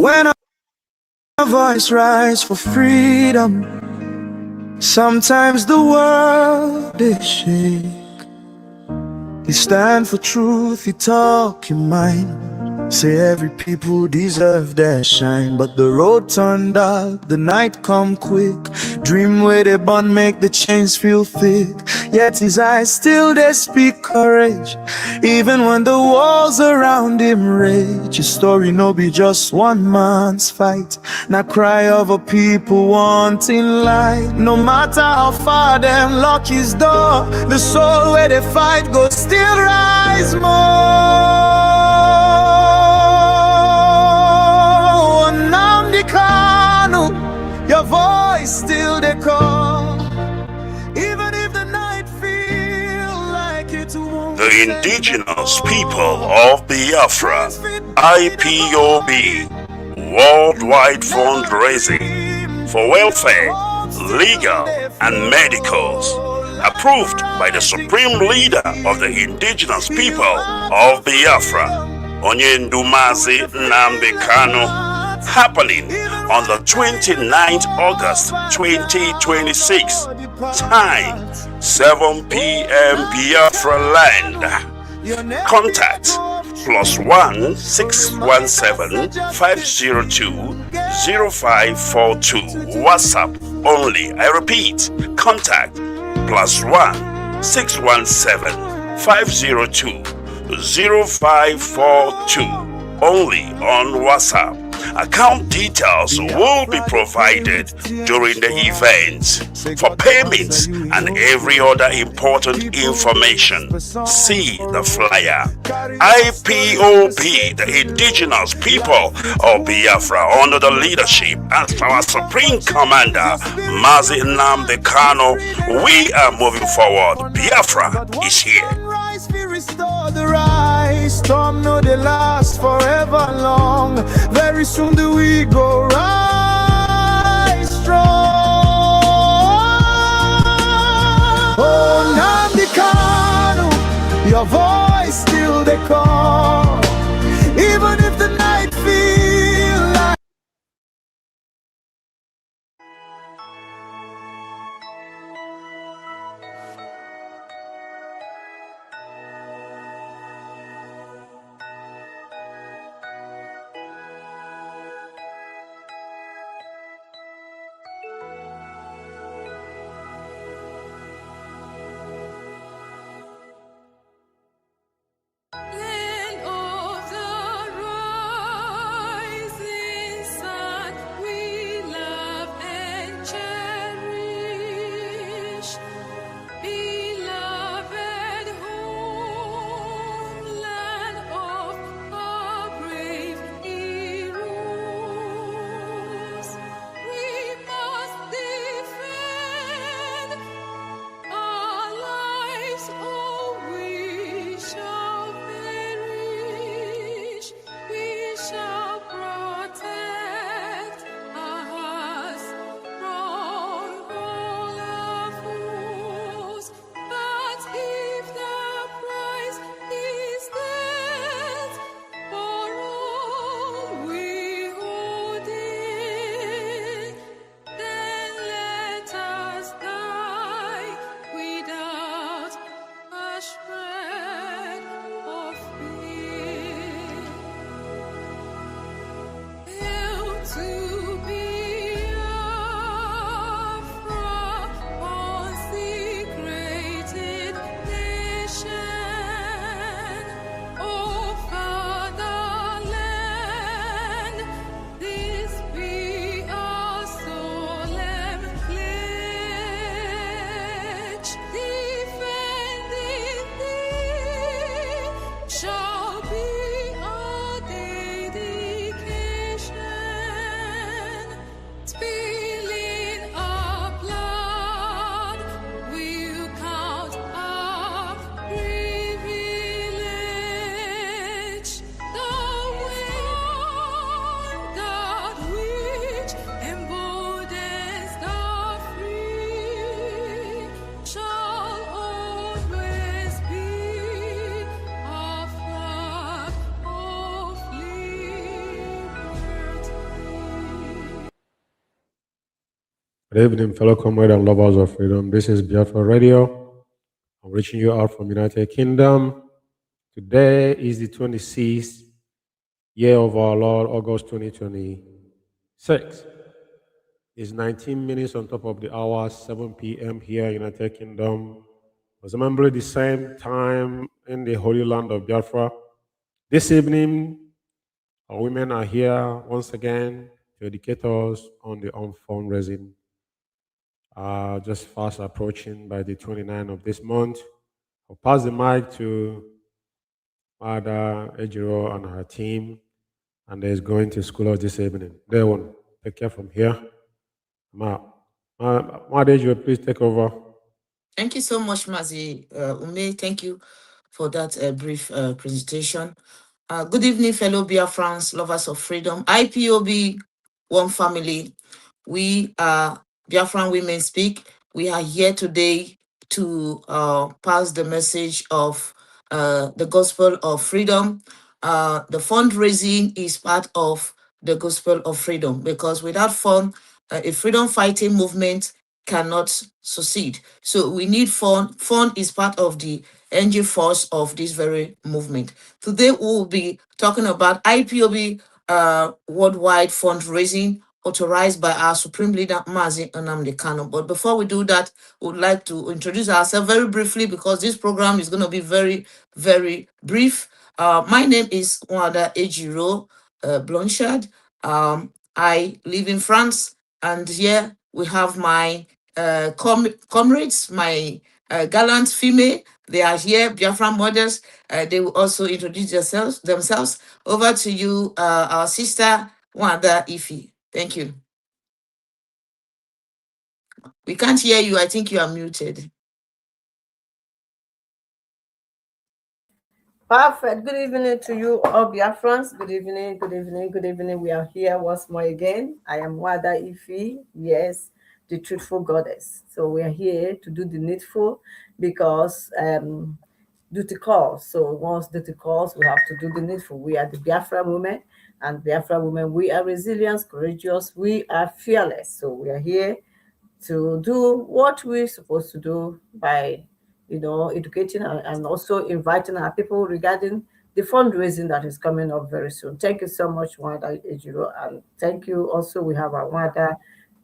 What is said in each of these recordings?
When a voice rise for freedom, sometimes the world is shake. You stand for truth, you talk your mind. Say every people deserve their shine. But the road turned dark, the night come quick. Dream where they burn make the chains feel thick. Yet his eyes still they speak courage. Even when the walls around him rage. His story no be just one man's fight. Now cry of a people wanting light. No matter how far them lock his door, the soul where they fight goes still rise more. Your voice still they call, even if the night feel like it won't. The indigenous people of Biafra, IPOB, worldwide fundraising for welfare, legal and medicals, approved by the supreme leader of the indigenous people of Biafra, Onyendumazi Nnamdi Kanu, happening on the 29th August 2026. Time 7 p.m. Biafra land. Contact +1 617 502 0542. WhatsApp only. I repeat, contact +1 617 502 0542. Only on WhatsApp. Account details will be provided during the event. For payments and every other important information, see the flyer. IPOB, the indigenous people of Biafra, under the leadership of our Supreme Commander, Mazi Nnamdi Kanu, we are moving forward. Biafra is here. Restore the rise, storm no they last forever long. Very soon do we go rise strong. Oh Nnamdi Kanu, your voice still they call, even if the night feel like. Good evening, fellow comrades and lovers of freedom. This is Biafra Radio. I'm reaching you out from United Kingdom. Today is the 26th year of our Lord, August 2026. It's 19 minutes on top of the hour, 7 p.m. here, United Kingdom. Presumably the same time in the Holy Land of Biafra. This evening, our women are here once again to educate us on the fundraising. Just fast approaching by the 29th of this month. I'll pass the mic to Mada Ejiro and her team, and they're going to school us this evening. They won't take care from here. Mada Ejiro, please take over. Thank you so much, Mazi Ume. Thank you for that brief presentation. Good evening, fellow Biafrans, lovers of freedom. IPOB, one family. We are Biafran Women Speak. We are here today to pass the message of the gospel of freedom. The fundraising is part of the gospel of freedom because without fund, a freedom fighting movement cannot succeed. So we need fund. Fund is part of the engine force of this very movement. Today we will be talking about IPOB worldwide fundraising authorized by our Supreme Leader Mazi Nnamdi Kanu. But before we do that, we would like to introduce ourselves very briefly because this program is going to be very, very brief. My name is Wanda Ejiro Blanchard. I live in France, and here we have my comrades, my gallant female. They are here, Biafran mothers. They will also introduce themselves. Over to you, our sister Wanda Ifi. Thank you. We can't hear you. I think you are muted. Perfect. Good evening to you, all Biafrans. Good evening, good evening, good evening. We are here once more again. I am Wada Ifi, yes, the truthful goddess. So we are here to do the needful because duty calls. So once duty calls, we have to do the needful. We are the Biafra women, and Biafra women, we are resilient, courageous, we are fearless. So we are here to do what we're supposed to do by, educating and also inviting our people regarding the fundraising that is coming up very soon. Thank you so much, Wanda Ejiro, and thank you also. We have our Wanda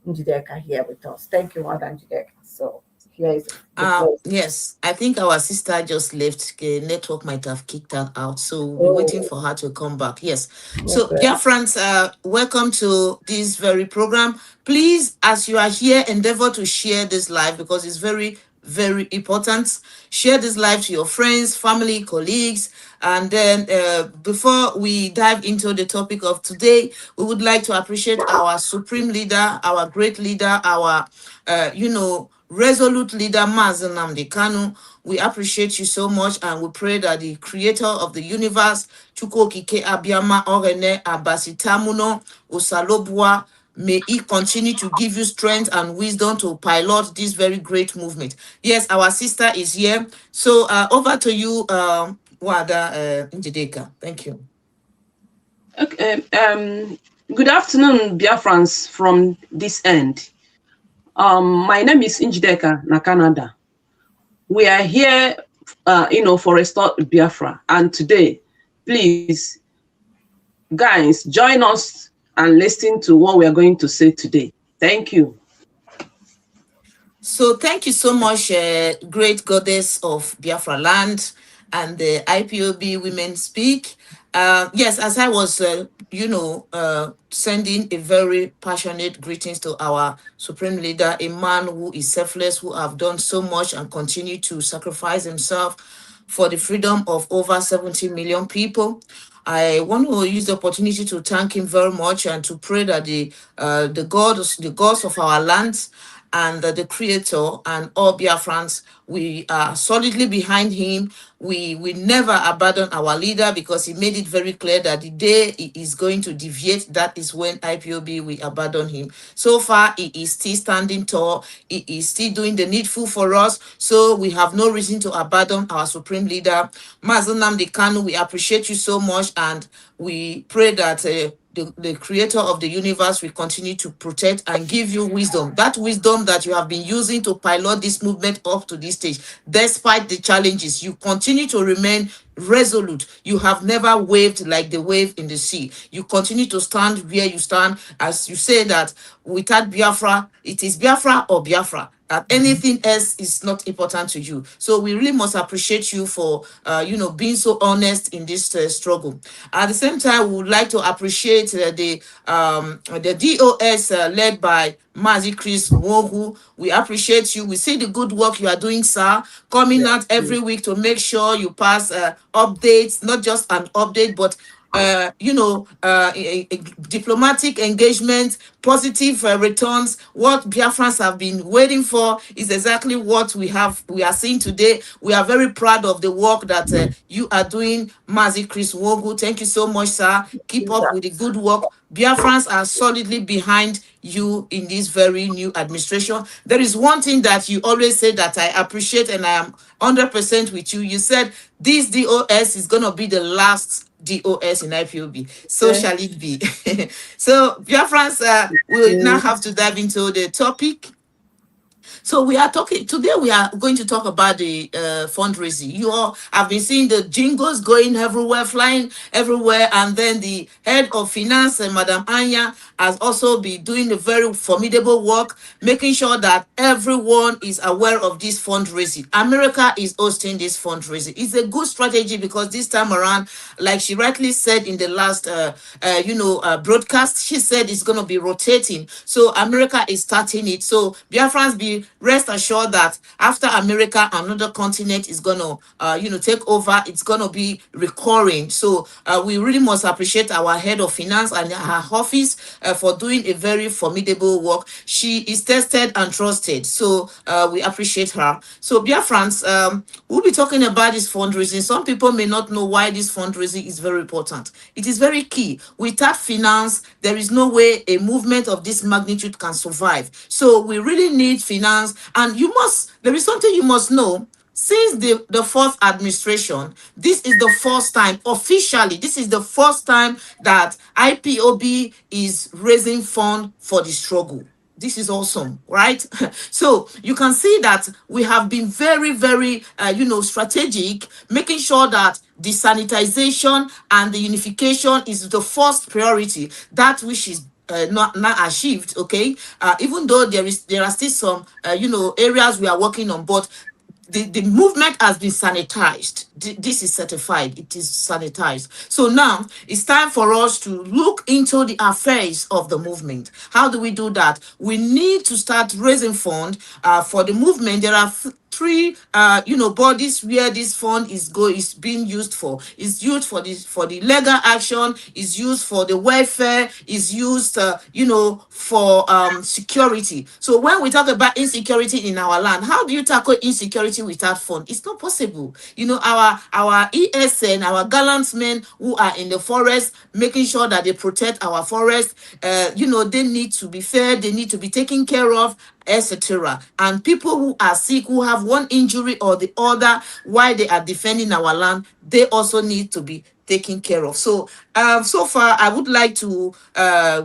Njideka here with us. Thank you, Wanda Njideka. So here is the floor. Yes, I think our sister just left. Network might have kicked her out, so we'll be waiting for her to come back. Yes. So, Okay. dear friends, welcome to this very program. Please, as you are here, endeavor to share this live because it's very, very important. Share this live to your friends, family, colleagues. And then before we dive into the topic of today, we would like to appreciate our supreme leader, our great leader, our, resolute leader, Mazi Nnamdi Kanu. We appreciate you so much and we pray that the creator of the universe, Chukwokike Abiyama Orene Abasitamuno Osalobua, may he continue to give you strength and wisdom to pilot this very great movement. Yes, our sister is here. So over to you, Wada Njideka. Thank you. Okay. Good afternoon, Biafrans from this end. My name is Njideka na Canada. We are here, for Restore Biafra. And today, please, guys, join us and listen to what we are going to say today. Thank you. So thank you so much, great goddess of Biafra land and the IPOB Women Speak. Yes, as I was, sending a very passionate greetings to our supreme leader, a man who is selfless, who have done so much and continue to sacrifice himself for the freedom of over 70 million people. I want to use the opportunity to thank him very much and to pray that the gods of our lands and the creator and all Biafrans, we are solidly behind him. We never abandon our leader because he made it very clear that the day he is going to deviate, that is when IPOB will abandon him. So far, he is still standing tall. He is still doing the needful for us. So we have no reason to abandon our supreme leader. Mazi Nnamdi Kanu, we appreciate you so much and we pray that the creator of the universe will continue to protect and give you wisdom. That wisdom that you have been using to pilot this movement up to this stage, despite the challenges, you continue to remain resolute. You have never waved like the wave in the sea. You continue to stand where you stand. As you say that without Biafra, it is Biafra or Biafra. Anything else is not important to you. So we really must appreciate you for being so honest in this struggle. At the same time, we would like to appreciate the DOS led by Mazi Chris Wogu. We appreciate you. We see the good work you are doing, sir, coming out every week to make sure you pass updates, not just an update, but diplomatic engagement, positive returns. What Biafrans have been waiting for is exactly what we are seeing today. We are very proud of the work that you are doing, Mazi Chris Wogu. Thank you so much, sir. Keep up with the good work. Biafrans are solidly behind you in this very new administration. There is one thing that you always say that I appreciate, and I am 100% with you. You said this DOS is going to be the last DOS in IPOB. So shall it be. So, Biafrans, we'll now have to dive into the topic. So we are talking today. We are going to talk about the fundraising. You all have been seeing the jingles going everywhere, flying everywhere, and then the head of finance, Madam Anya, has also been doing a very formidable work, making sure that everyone is aware of this fundraising. America is hosting this fundraising. It's a good strategy because this time around, like she rightly said in the last, broadcast, she said it's going to be rotating. So America is starting it. So Biafrans, be rest assured that after America, another continent is going to, take over. It's going to be recurring. So we really must appreciate our head of finance and her office for doing a very formidable work. She is tested and trusted. So we appreciate her. So Biafrans, we'll be talking about this fundraising. Some people may not know why this fundraising is very important. It is very key. Without finance, there is no way a movement of this magnitude can survive. So we really need finance. And there is something you must know. Since the fourth administration, this is the first time, officially, this is the first time that IPOB is raising funds for the struggle. This is awesome, right? So you can see that we have been very, very, strategic, making sure that the sanitization and the unification is the first priority, that which is not achieved, okay? Even though there are still some, areas we are working on, but the movement has been sanitized. This is certified. It is sanitized. So now it's time for us to look into the affairs of the movement. How do we do that? We need to start raising funds for the movement. There are three bodies where this fund is being used for. It's used for the legal action, is used for the welfare, is used for security. So when we talk about insecurity in our land, how do you tackle insecurity without fund? It's not possible. Our ESN, our gallant men who are in the forest, making sure that they protect our forest, they need to be fed, they need to be taken care of, etc. And people who are sick, who have one injury or the other while they are defending our land, they also need to be taken care of. So so far I would like to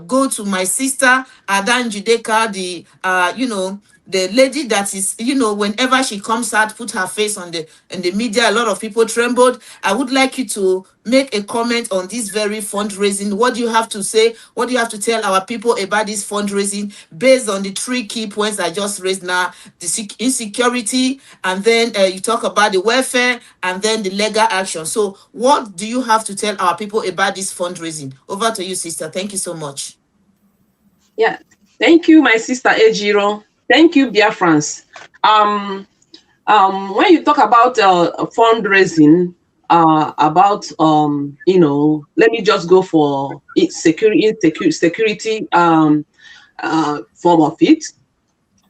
go to my sister Adan Judeka, the lady that is, whenever she comes out, put her face on the media, a lot of people trembled. I would like you to make a comment on this very fundraising. What do you have to say? What do you have to tell our people about this fundraising based on the three key points I just raised now? The insecurity, and then you talk about the welfare, and then the legal action. So what do you have to tell our people about this fundraising? Over to you, sister. Thank you so much. Yeah, thank you, my sister Ejiro. Thank you, Biafrans. When you talk about fundraising, let me just go for security form of it.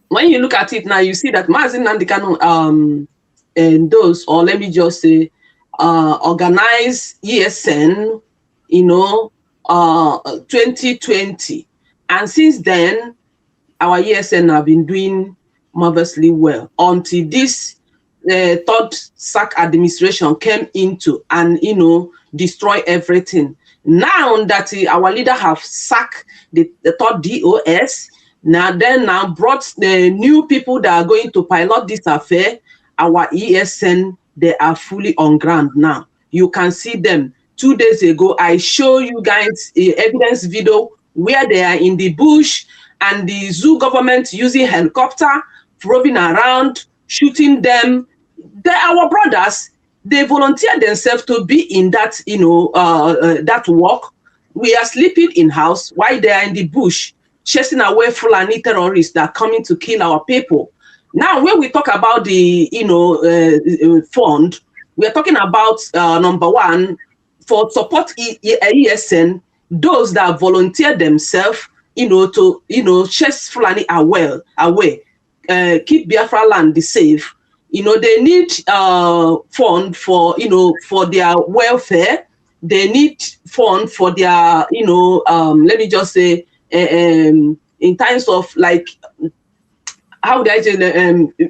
When you look at it now, you see that Mazin Nandikano endorsed, or let me just say, organize ESN, 2020, and since then, our ESN have been doing marvelously well until this third SAC administration came into and destroy everything. Now that our leader have sacked the third DOS, now brought the new people that are going to pilot this affair, our ESN, they are fully on ground now. You can see them. 2 days ago, I show you guys evidence video where they are in the bush and the zoo government using helicopter, roving around, shooting them. They're our brothers. They volunteer themselves to be in that, that work. We are sleeping in house while they are in the bush, chasing away Fulani terrorists that are coming to kill our people. Now, when we talk about the, fund, we are talking about number one, for support ESN, those that volunteer themselves, to chase Fulani away, keep Biafra land safe. They need fund for, for their welfare. They need fund for their, let me just say, in times of like, how do I say,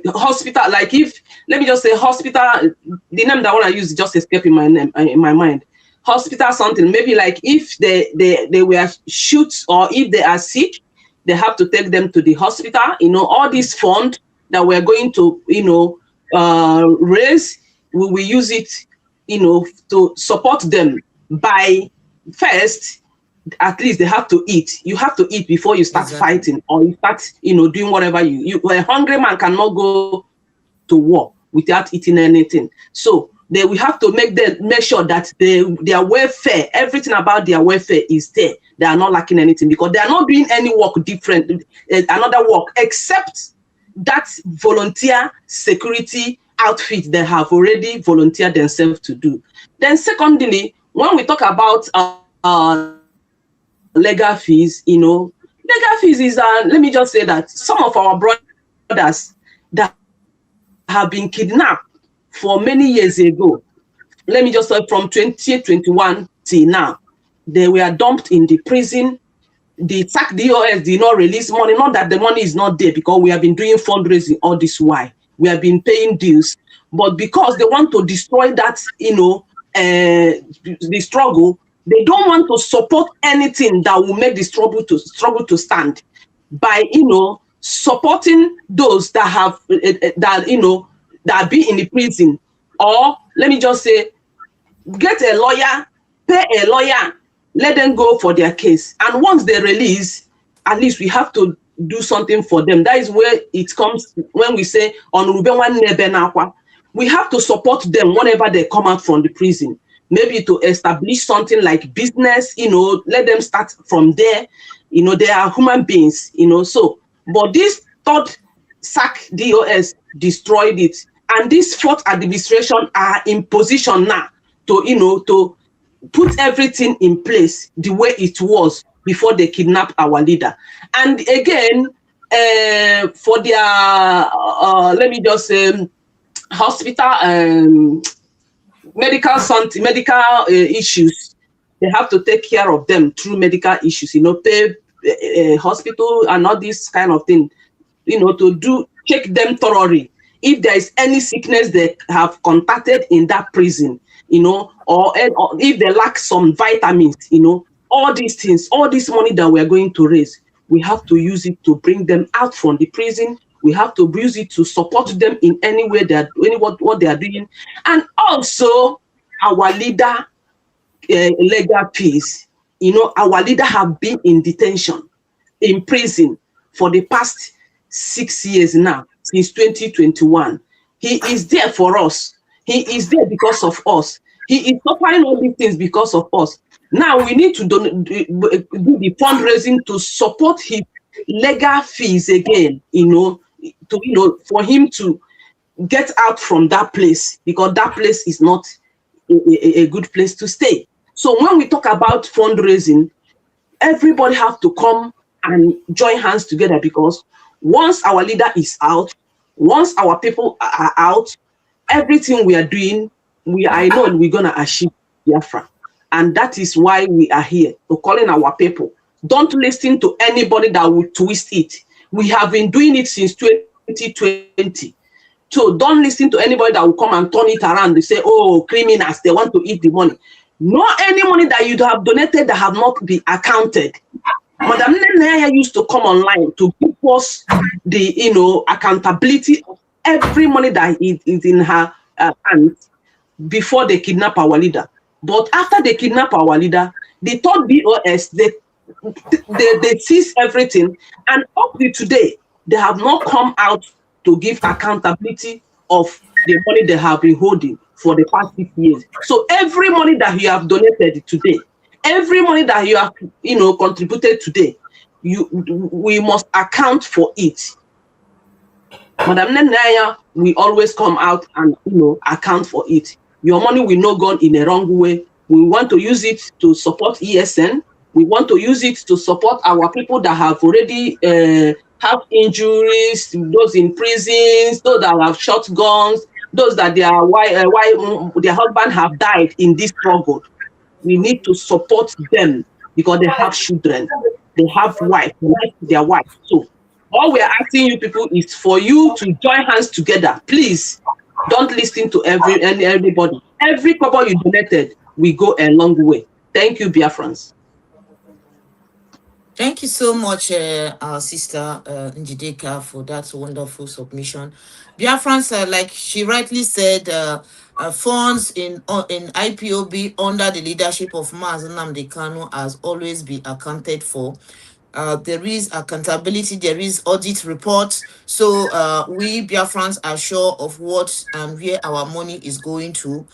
hospital, like if, let me just say hospital, the name that I want to use is just escaping my mind. Hospital something, maybe like if they were shot or if they are sick, they have to take them to the hospital. All these funds that we're going to, raise, we will use it, to support them by first, at least they have to eat. You have to eat before you start fighting or you start, doing whatever a hungry man cannot go to war without eating anything. So we have to make sure that their welfare, everything about their welfare is there. They are not lacking anything because they are not doing any work different, another work, except that volunteer security outfit they have already volunteered themselves to do. Then secondly, when we talk about legal fees, legal fees is, let me just say that some of our brothers that have been kidnapped for many years ago, let me just say from 2021 till now, they were dumped in the prison. The SAC DOS did not release money, not that the money is not there, because we have been doing fundraising all this while. We have been paying dues, but because they want to destroy that, the struggle, they don't want to support anything that will make the struggle to stand by, supporting those that have, that be in the prison, or let me just say, get a lawyer, pay a lawyer, let them go for their case. And once they release, at least we have to do something for them. That is where it comes when we say, we have to support them whenever they come out from the prison. Maybe to establish something like business, let them start from there. They are human beings, so. But this third SAC DOS destroyed it. And this fourth administration are in position now to put everything in place the way it was before they kidnapped our leader. And again, for their, let me just say, hospital, medical issues, they have to take care of them through medical issues, pay hospital and all this kind of thing, to check them thoroughly. If there is any sickness they have contacted in that prison, or if they lack some vitamins, all these things, all this money that we're going to raise, we have to use it to bring them out from the prison. We have to use it to support them in any way what they are doing. And also our leader, legal fees. Our leader have been in detention, in prison for the past 6 years now, since 2021. He is there for us. He is there because of us. He is suffering all these things because of us. Now we need to do the fundraising to support his legal fees again, for him to get out from that place, because that place is not a good place to stay. So when we talk about fundraising, everybody have to come and join hands together, because once our leader is out, once our people are out, everything we are doing, I know we're going to achieve Biafra. And that is why we are here, to calling our people. Don't listen to anybody that will twist it. We have been doing it since 2020. So don't listen to anybody that will come and turn it around. They say, oh, criminals, they want to eat the money. Not any money that you have donated that have not been accounted. Madam Nenaya used to come online to give us the accountability of every money that is in her hands before they kidnap our leader. But after they kidnap our leader, the third BOS, they seize everything, and up to today, they have not come out to give accountability of the money they have been holding for the past 6 years. So every money that you have donated today, every money that you have contributed today, we must account for it. Madam Nenaya, we always come out and account for it. Your money will not go in a wrong way. We want to use it to support ESN. We want to use it to support our people that have already have injuries, those in prisons, those that have shotguns, those that their husband have died in this struggle. We need to support them because they have children, they have wife, their wife. So all we are asking you people is for you to join hands together. Please don't listen to everybody. Every couple you donated, we go a long way. Thank you, Biafrans. Thank you so much, our sister Njideka, for that wonderful submission. Biafrans, like she rightly said, funds in IPOB under the leadership of Mazi Nnamdi Kanu has always been accounted for. There is accountability, there is audit reports. So we Biafrans are sure of what and where our money is going to.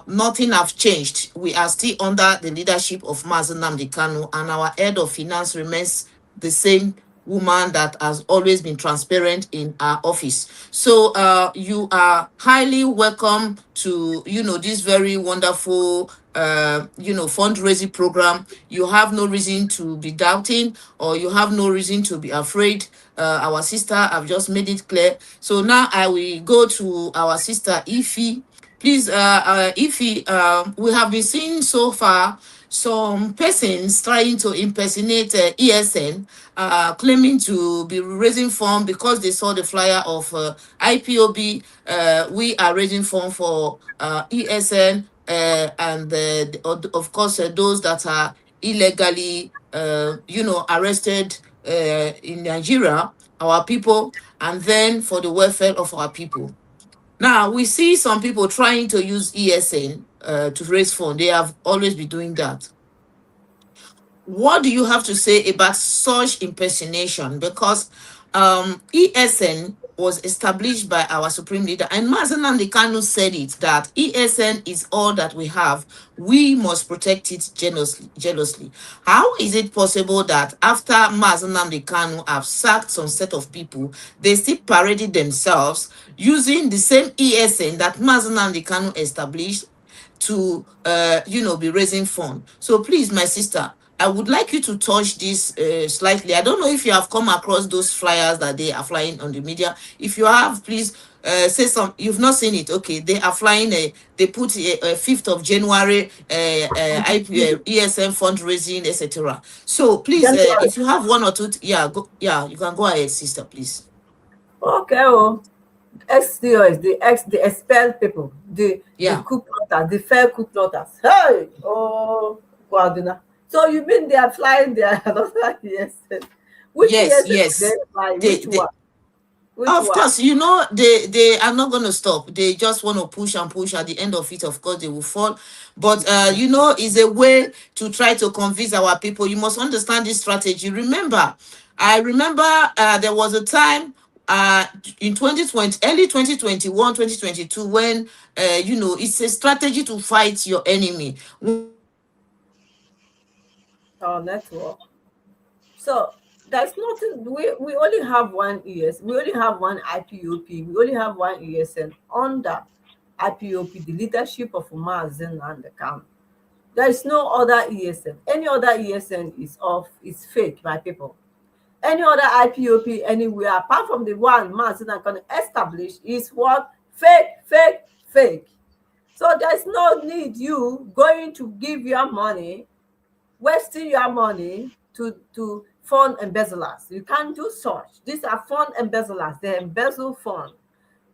Nothing has changed. We are still under the leadership of Mazi Nnamdi Kanu, and our head of finance remains the same woman that has always been transparent in our office. So you are highly welcome to this very wonderful fundraising program. You have no reason to be doubting, or you have no reason to be afraid. Our sister have just made it clear. So now I will go to our sister Ify. Please, Ify, we have been seeing so far some persons trying to impersonate ESN, claiming to be raising funds because they saw the flyer of IPOB. We are raising funds for ESN, and of course those that are illegally arrested in Nigeria, our people, and then for the welfare of our people. Now we see some people trying to use ESN to raise funds. They have always been doing that. What do you have to say about such impersonation? Because ESN was established by our supreme leader, and Mazi Nnamdi Kanu said it, that ESN is all that we have. We must protect it jealously. How is it possible that after Mazi Nnamdi Kanu have sacked some set of people, they still paraded themselves using the same ESN that Mazi Nnamdi Kanu established to be raising funds? So please, my sister, I would like you to touch this slightly. I don't know if you have come across those flyers that they are flying on the media. If you have, please say some. You've not seen it. Okay, they are flying. They put a 5th of January ESM fundraising, etc. So please, if you have one or two, you can go ahead, sister, please. Okay, XDOs, the expelled people, the coup plotters, the fair coup plotters. Hey, Guadina. So you mean they are flying there? Yes. Yes. They fly? Which one? Of course, they are not going to stop. They just want to push and push. At the end of it, of course, they will fall. But, it's a way to try to convince our people. You must understand this strategy. I remember there was a time in 2020, early 2021, 2022, when, it's a strategy to fight your enemy. Our network. So there's nothing. We only have one ES. We only have one IPOP. We only have one ESN under IPOP, the leadership of Mazi Nnamdi Kanu. There is no other ESN. Any other ESN is fake, my people. Any other IPOP anywhere apart from the one Mazi Nnamdi Kanu established is what? Fake. So there's no need you going to give your money, wasting your money to fund embezzlers. You can't do such. These are fund embezzlers. They embezzle fund.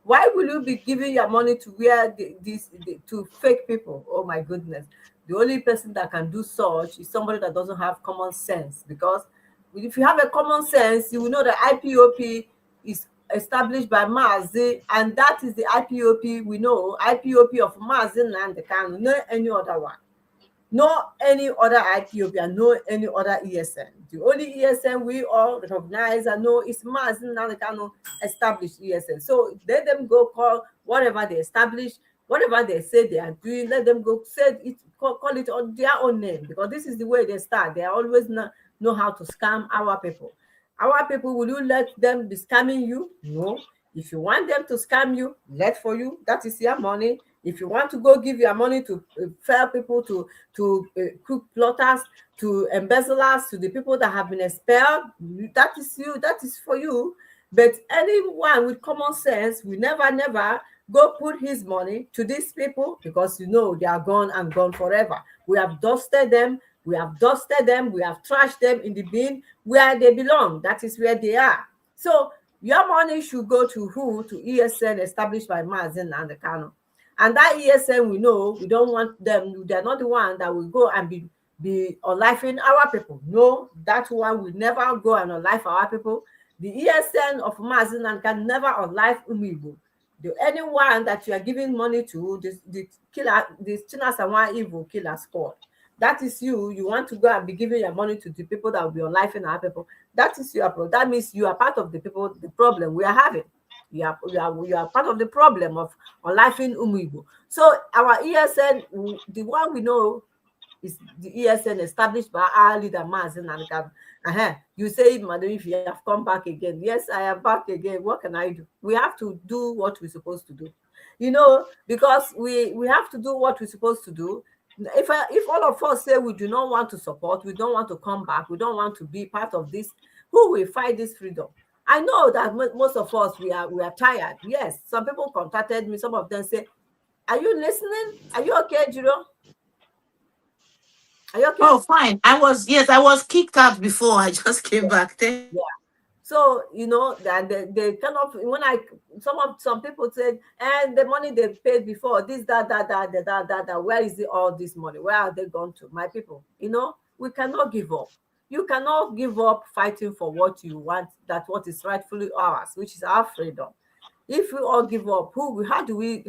Why will you be giving your money to where to fake people? Oh my goodness. The only person that can do such is somebody that doesn't have common sense, because if you have a common sense, you will know that IPOP is established by Mazi, and that is the IPOP we know, IPOP of Mazi Nnamdi Kanu, no any other one. No any other IPOP and no any other ESN. The only ESN we all recognize and know is Mazi Nnamdi Kanu established ESN. So let them go call whatever they establish, whatever they say they are doing, let them go say it, call it on their own name, because this is the way they start. They always know how to scam our people. Our people, will you let them be scamming you? No. If you want them to scam you, let for you. That is your money. If you want to go give your money to fair people, to crook plotters, to embezzlers, to the people that have been expelled, that is you. That is for you. But anyone with common sense will never go put his money to these people, because you know they are gone and gone forever. We have dusted them. We have dusted them. We have trashed them in the bin where they belong. That is where they are. So your money should go to who? To ESN established by Mazi Nnamdi Kanu. And that ESN, we know, we don't want them. They're not the one that will go and be unlifing our people. No, that one will never go and unlife our people. The ESN of Mazi Nnamdi Kanu never unlife Umibo. Anyone that you are giving money to, the killer, the Chinasawa evil killer squad. That is you. You want to go and be giving your money to the people that will be unlifing our people. That is your problem. That means you are part of the people, the problem we are having. You are part of the problem of unlifing Umuibo. So our ESN, the one we know is the ESN established by our leader Mazi Nnamdi Kanu. You say, Madam, if you have come back again. Yes, I am back again. What can I do? We have to do what we're supposed to do. You know, because we have to do what we're supposed to do. If all of us say we do not want to support, we don't want to come back, we don't want to be part of this, who will fight this freedom? I know that most of us, we are tired. Yes, some people contacted me. Some of them say, "Are you listening? Are you okay, Jiro? Are you okay?" Oh, fine. I was kicked out before. I just came back. Yeah. So you know that they kind of, when some people said, and the money they paid before, this, that, where is all this money? Where are they gone to? My people, you know, we cannot give up. You cannot give up fighting for what you want, that what is rightfully ours, which is our freedom. If we all give up, how do we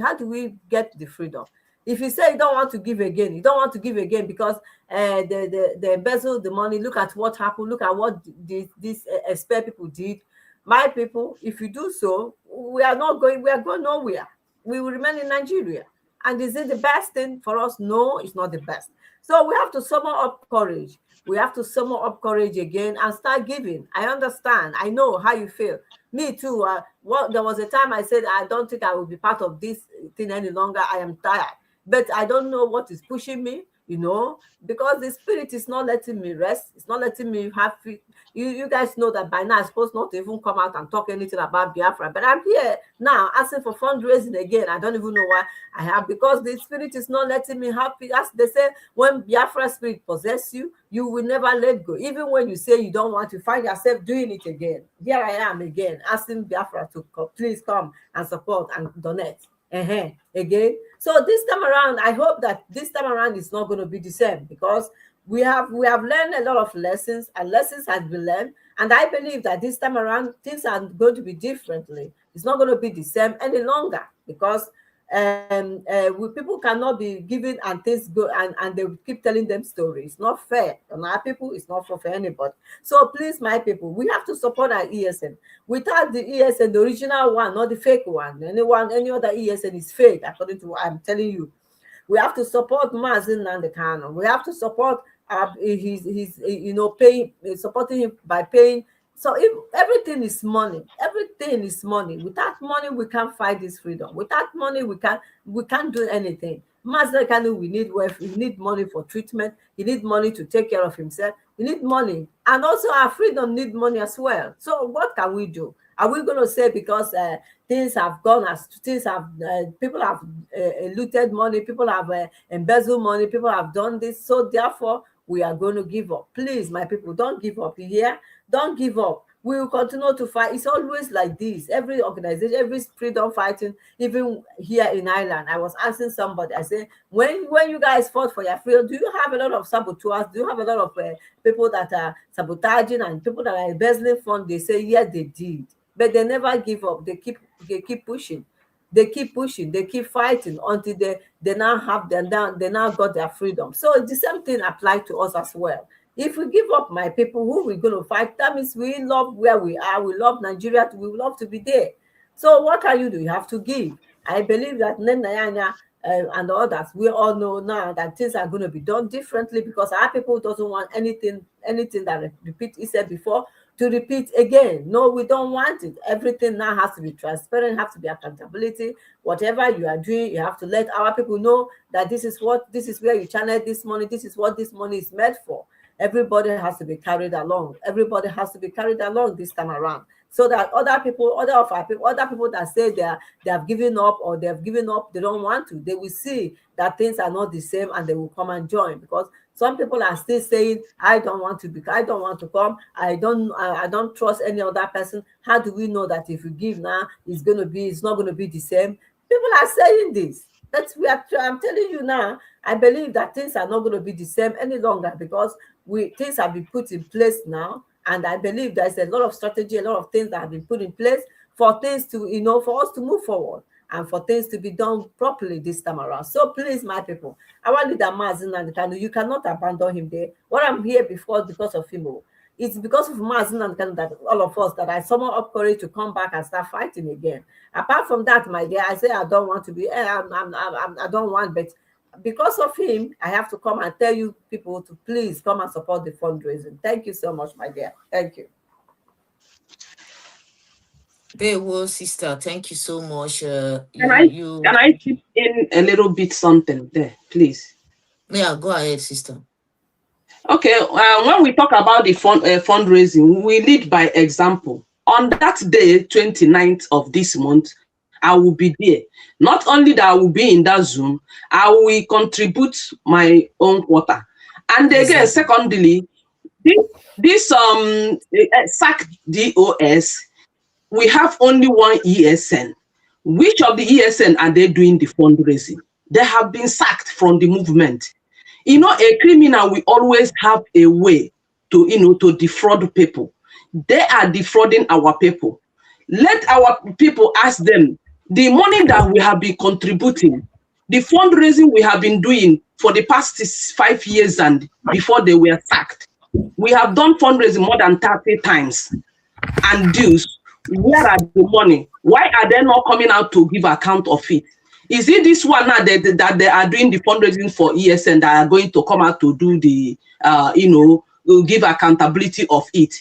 get the freedom? If you say you don't want to give again, because they embezzle the money. Look at what happened. Look at what these expert people did. My people, if you do so, we are going nowhere. We will remain in Nigeria. And is it the best thing for us? No, it's not the best. So we have to summon up courage. We have to summon up courage again and start giving. I understand. I know how you feel. Me too. There was a time I said, I don't think I will be part of this thing any longer. I am tired. But I don't know what is pushing me, you know, because the spirit is not letting me rest. It's not letting me have free. You guys know that by now I'm supposed not to even come out and talk anything about Biafra. But I'm here now asking for fundraising again. I don't even know why I have, because the spirit is not letting me happy. As they say, when Biafra spirit possess you, you will never let go. Even when you say you don't want to, find yourself doing it again. Here I am again, asking Biafra to please come and support and donate. Again. So this time around, I hope that this time around is not going to be the same, because we have learned a lot of lessons, and lessons have been learned. And I believe that this time around, things are going to be differently. It's not going to be the same any longer, because people cannot be giving and things go and they keep telling them stories. It's not fair on our people. It's not fair for anybody. So please, my people, we have to support our ESN. Without the ESN, the original one, not the fake one. Any other ESN is fake, according to what I'm telling you. We have to support Mazi Nnamdi Kanu. We have to support supporting him by paying. So if everything is money, Without money, we can't fight this freedom. Without money, we can't do anything. Mazi Kanu, we need wealth, we need money for treatment, he need money to take care of himself, we need money. And also our freedom need money as well. So what can we do? Are we going to say because things have gone people have looted money, people have embezzled money, people have done this, so therefore we are going to give up? Please, my people, don't give up here. Don't give up. We will continue to fight. It's always like this. Every organization, every freedom fighting, even here in Ireland. I was asking somebody, I said, when you guys fought for your freedom, do you have a lot of saboteurs? Do you have a lot of people that are sabotaging and people that are embezzling funds? They say, yes, they did. But they never give up. They keep pushing. They keep pushing, they keep fighting until they now have they now got their freedom. So the same thing applies to us as well. If we give up, my people, who we're going to fight, that means we love where we are, we love Nigeria, we love to be there. So what can you do? You have to give. I believe that Nenayana and others, we all know now that things are going to be done differently, because our people doesn't want anything that repeat he said before to repeat again. No, we don't want it. Everything now has to be transparent, has to be accountability. Whatever you are doing, you have to let our people know that this is where you channel this money, this is what this money is meant for. Everybody has to be carried along. Everybody has to be carried along this time around, so that other people that say they have given up, or they don't want to, they will see that things are not the same and they will come and join. Because some people are still saying, I don't want to come, I don't trust any other person. How do we know that if you give now, it's not going to be the same? People are saying this. I'm telling you now, I believe that things are not going to be the same any longer, because things have been put in place now. And I believe there's a lot of strategy, a lot of things that have been put in place for things to, for us to move forward and for things to be done properly this time around. So please, my people, our leader Mazin and Kanu, you cannot abandon him there. What I'm here because of him. It's because of Mazin and Kanu that all of us, that I summon up courage to come back and start fighting again. Apart from that, my dear, I say I don't want to be, I don't want, but because of him, I have to come and tell you people to please come and support the fundraising. Thank you so much, my dear. Thank you. Well, sister, thank you so much. Can I chip in a little bit something there, please? Yeah, go ahead, sister. Okay, when we talk about the fundraising, we lead by example. On that day, 29th of this month, I will be there. Not only that I will be in that Zoom, I will contribute my own quota. And again, secondly, this SAC DOS, we have only one ESN. Which of the ESN are they doing the fundraising? They have been sacked from the movement. A criminal will always have a way to defraud people. They are defrauding our people. Let our people ask them, the money that we have been contributing, the fundraising we have been doing for the past 5 years and before they were sacked, we have done fundraising more than 30 times. And dues, where are the money? Why are they not coming out to give account of it? Is it this one now that they are doing the fundraising for ESN that are going to come out to do the, give accountability of it?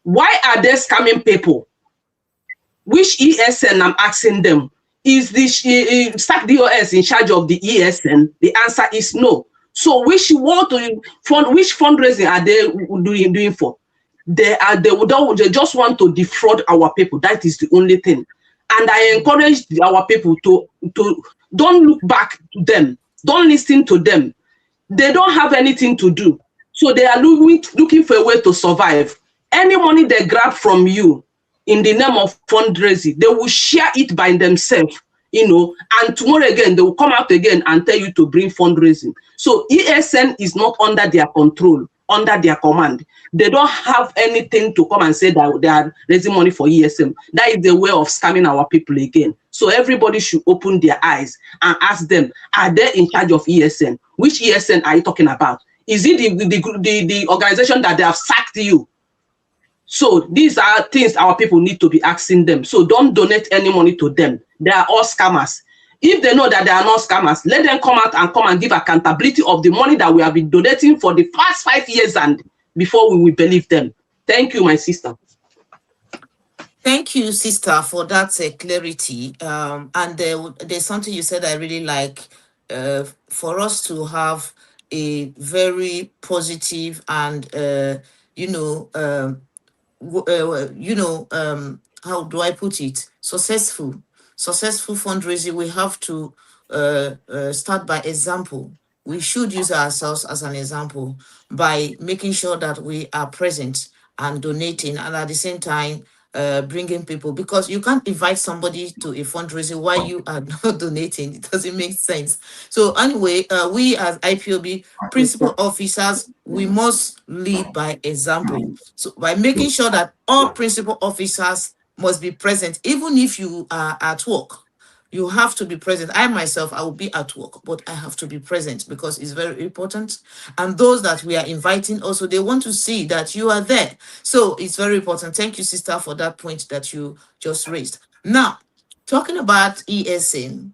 Why are they scamming people? Which ESN, I'm asking them, is this SAC DOS in charge of the ESN? The answer is no. So which fundraising are they doing for? They just want to defraud our people. That is the only thing. And I encourage our people to don't look back to them. Don't listen to them. They don't have anything to do. So they are looking for a way to survive. Any money they grab from you in the name of fundraising, they will share it by themselves, and tomorrow again, they will come out again and tell you to bring fundraising. So ESN is not under their control, under their command. They don't have anything to come and say that they are raising money for ESN. That is the way of scamming our people again. So everybody should open their eyes and ask them, are they in charge of ESN? Which ESN are you talking about? Is it the organization that they have sacked you? So these are things our people need to be asking them. So don't donate any money to them. They are all scammers. If they know that they are not scammers, let them come out and give accountability of the money that we have been donating for the past 5 years and before we will believe them. Thank you, my sister. Thank you, sister, for that clarity. And there's something you said I really like. For us to have a very positive and how do I put it? Successful fundraising, we have to start by example. We should use ourselves as an example by making sure that we are present and donating, and at the same time bringing people, because you can't invite somebody to a fundraiser while you are not donating. It doesn't make sense. So anyway, we as IPOB principal officers, we must lead by example. So by making sure that all principal officers must be present, even if you are at work, you have to be present. I myself, I will be at work, but I have to be present because it's very important. And those that we are inviting also, they want to see that you are there. So it's very important. Thank you, sister, for that point that you just raised. Now, talking about ESN,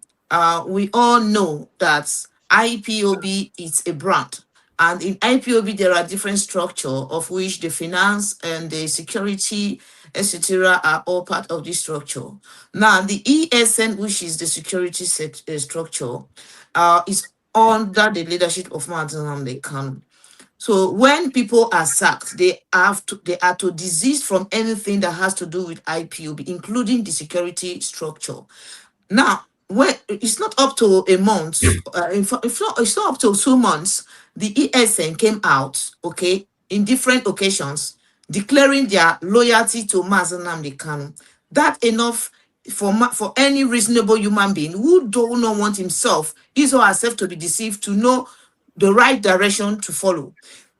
we all know that IPOB is a brand. And in IPOB, there are different structure of which the finance and the security, etc., are all part of this structure. Now, the ESN, which is the security structure, is under the leadership of Martin Nnamdi Kanu. So when people are sacked, they are to desist from anything that has to do with IPOB, including the security structure. Now, when it's not up to a month, in fact, it's not up to 2 months, the ESN came out, okay, in different occasions, declaring their loyalty to Mazen Nnamdi Kanu. That enough for any reasonable human being who do not want himself, his or herself, to be deceived, to know the right direction to follow.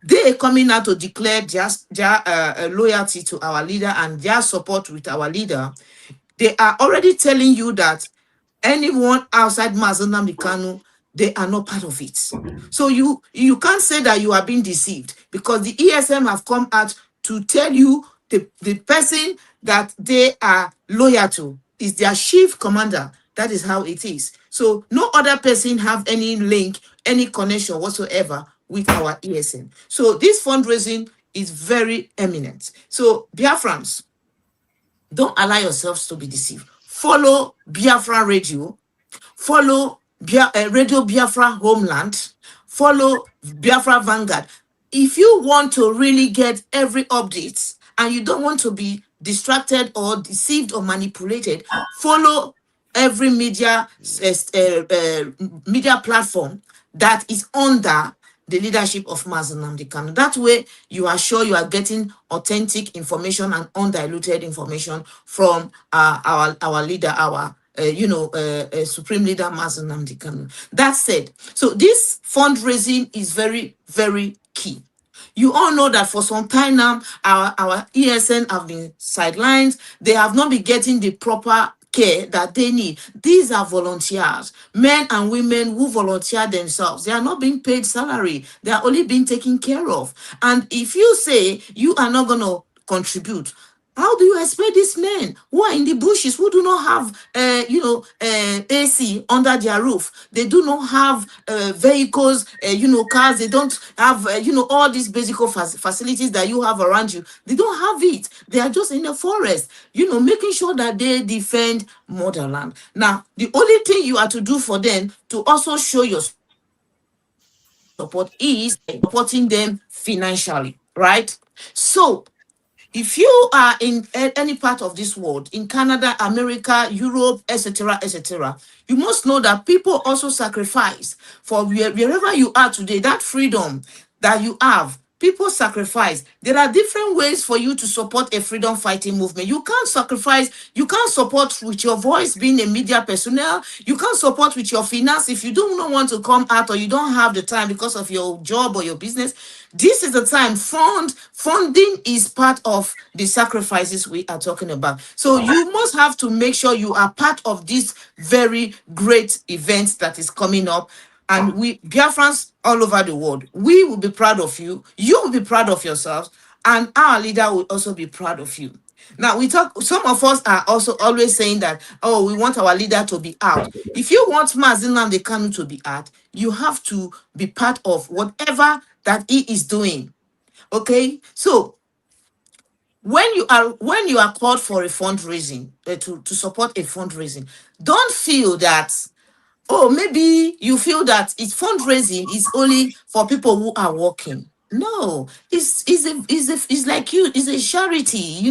They coming out to declare their loyalty to our leader and their support with our leader. They are already telling you that anyone outside Mazen Nnamdi Kanu, they are not part of it. So you can't say that you are being deceived, because the ESM have come out to tell you the person that they are loyal to is their chief commander. That is how it is. So no other person have any link, any connection whatsoever with our ESN. So this fundraising is very eminent. So Biafrans, don't allow yourselves to be deceived. Follow Biafra Radio. Follow Radio Biafra Homeland. Follow Biafra Vanguard. If you want to really get every update and you don't want to be distracted or deceived or manipulated, follow every media platform that is under the leadership of Mazen Nnamdi Kanu. That way, you are sure you are getting authentic information and undiluted information from our leader, our Supreme Leader Mazen Nnamdi Kanu. That said, so this fundraising is very, very key. You all know that for some time now, our ESN have been sidelined. They have not been getting the proper care that they need. These are volunteers, men and women who volunteer themselves. They are not being paid salary. They are only being taken care of. And if you say you are not going to contribute, how do you expect these men who are in the bushes, who do not have, AC under their roof? They do not have vehicles, cars. They don't have, all these basic facilities that you have around you. They don't have it. They are just in the forest, making sure that they defend motherland. Now, the only thing you are to do for them to also show your support is supporting them financially, right? So, if you are in any part of this world, in Canada, America, Europe, etc., etc., you must know that people also sacrifice for wherever you are today. That freedom that you have, people sacrifice. There are different ways for you to support a freedom fighting movement. You can't sacrifice, you can't support with your voice being a media personnel. You can't support with your finance if you do not want to come out or you don't have the time because of your job or your business. This is the time. Funding is part of the sacrifices we are talking about. So you must have to make sure you are part of this very great event that is coming up. And we, Biafrans all over the world, we will be proud of you. You will be proud of yourselves. And our leader will also be proud of you. Now, some of us are also always saying that, oh, we want our leader to be out. If you want Mazen Nnamdi Kanu to be out, you have to be part of whatever that he is doing. Okay? So, when you are called for a fundraising, to support a fundraising, don't feel that, oh, maybe you feel that it's fundraising is only for people who are working. No, it's like it's a charity.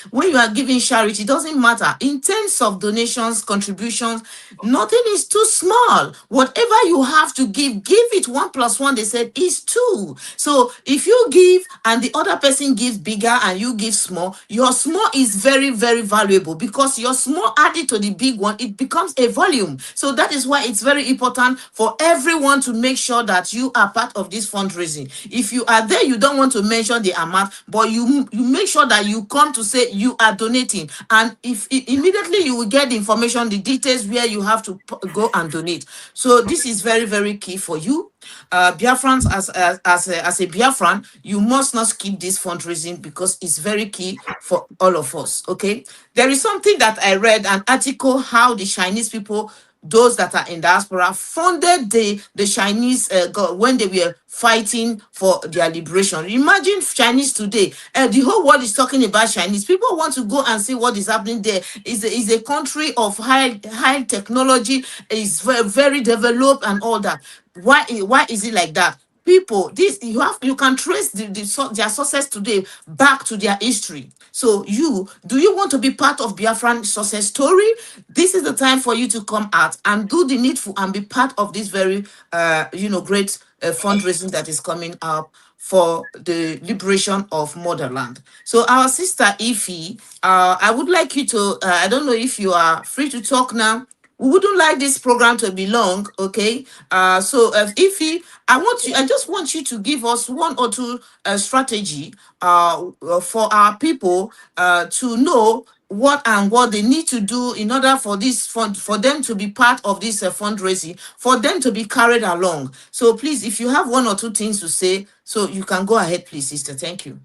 When you are giving charity, it doesn't matter. In terms of donations, contributions, nothing is too small. Whatever you have to give it. 1+1, they said, is 2. So if you give and the other person gives bigger and you give small, your small is very, very valuable, because your small added to the big one, it becomes a volume. So that is why it's very important for everyone to make sure that you are part of this fundraising. If you are there, you don't want to mention the amount, but you make sure that you come to say you are donating, and if immediately you will get the information, the details where you have to go and donate. So this is very, very key for you. Biafrans, as a Biafran, you must not skip this fundraising, because it's very key for all of us. Okay, there is something that I read, an article, how the Chinese people, those that are in diaspora, funded the Chinese when they were fighting for their liberation. Imagine Chinese today. The whole world is talking about Chinese. People want to go and see what is happening there. Is a country of high technology, is very, very developed and all that. Why is it like that? People, this you can trace their success today back to their history. So do you want to be part of Biafran success story? This is the time for you to come out and do the needful and be part of this very great fundraising that is coming up for the liberation of motherland. So our sister Ify, I would like you to I don't know if you are free to talk now. We wouldn't like this program to be long, okay? So Ify, I just want you to give us one or two strategy for our people to know what they need to do in order for this fund, for them to be part of this fundraising, for them to be carried along. So please, if you have one or two things to say, so you can go ahead, please, sister. Thank you.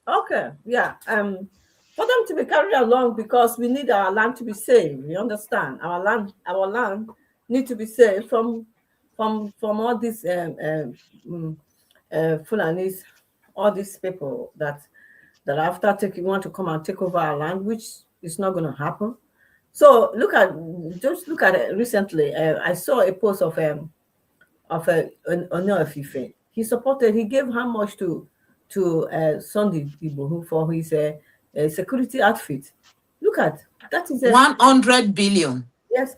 Okay, yeah. For them to be carried along, because we need our land to be saved. You understand? Our land need to be saved from all these Fulanis, all these people that after want to come and take over our land, which is not going to happen. So look at it recently. I saw a post of Onyofife. He gave how much to Sunday Igbo for his security outfit. Look at that, is 100 billion. Yes.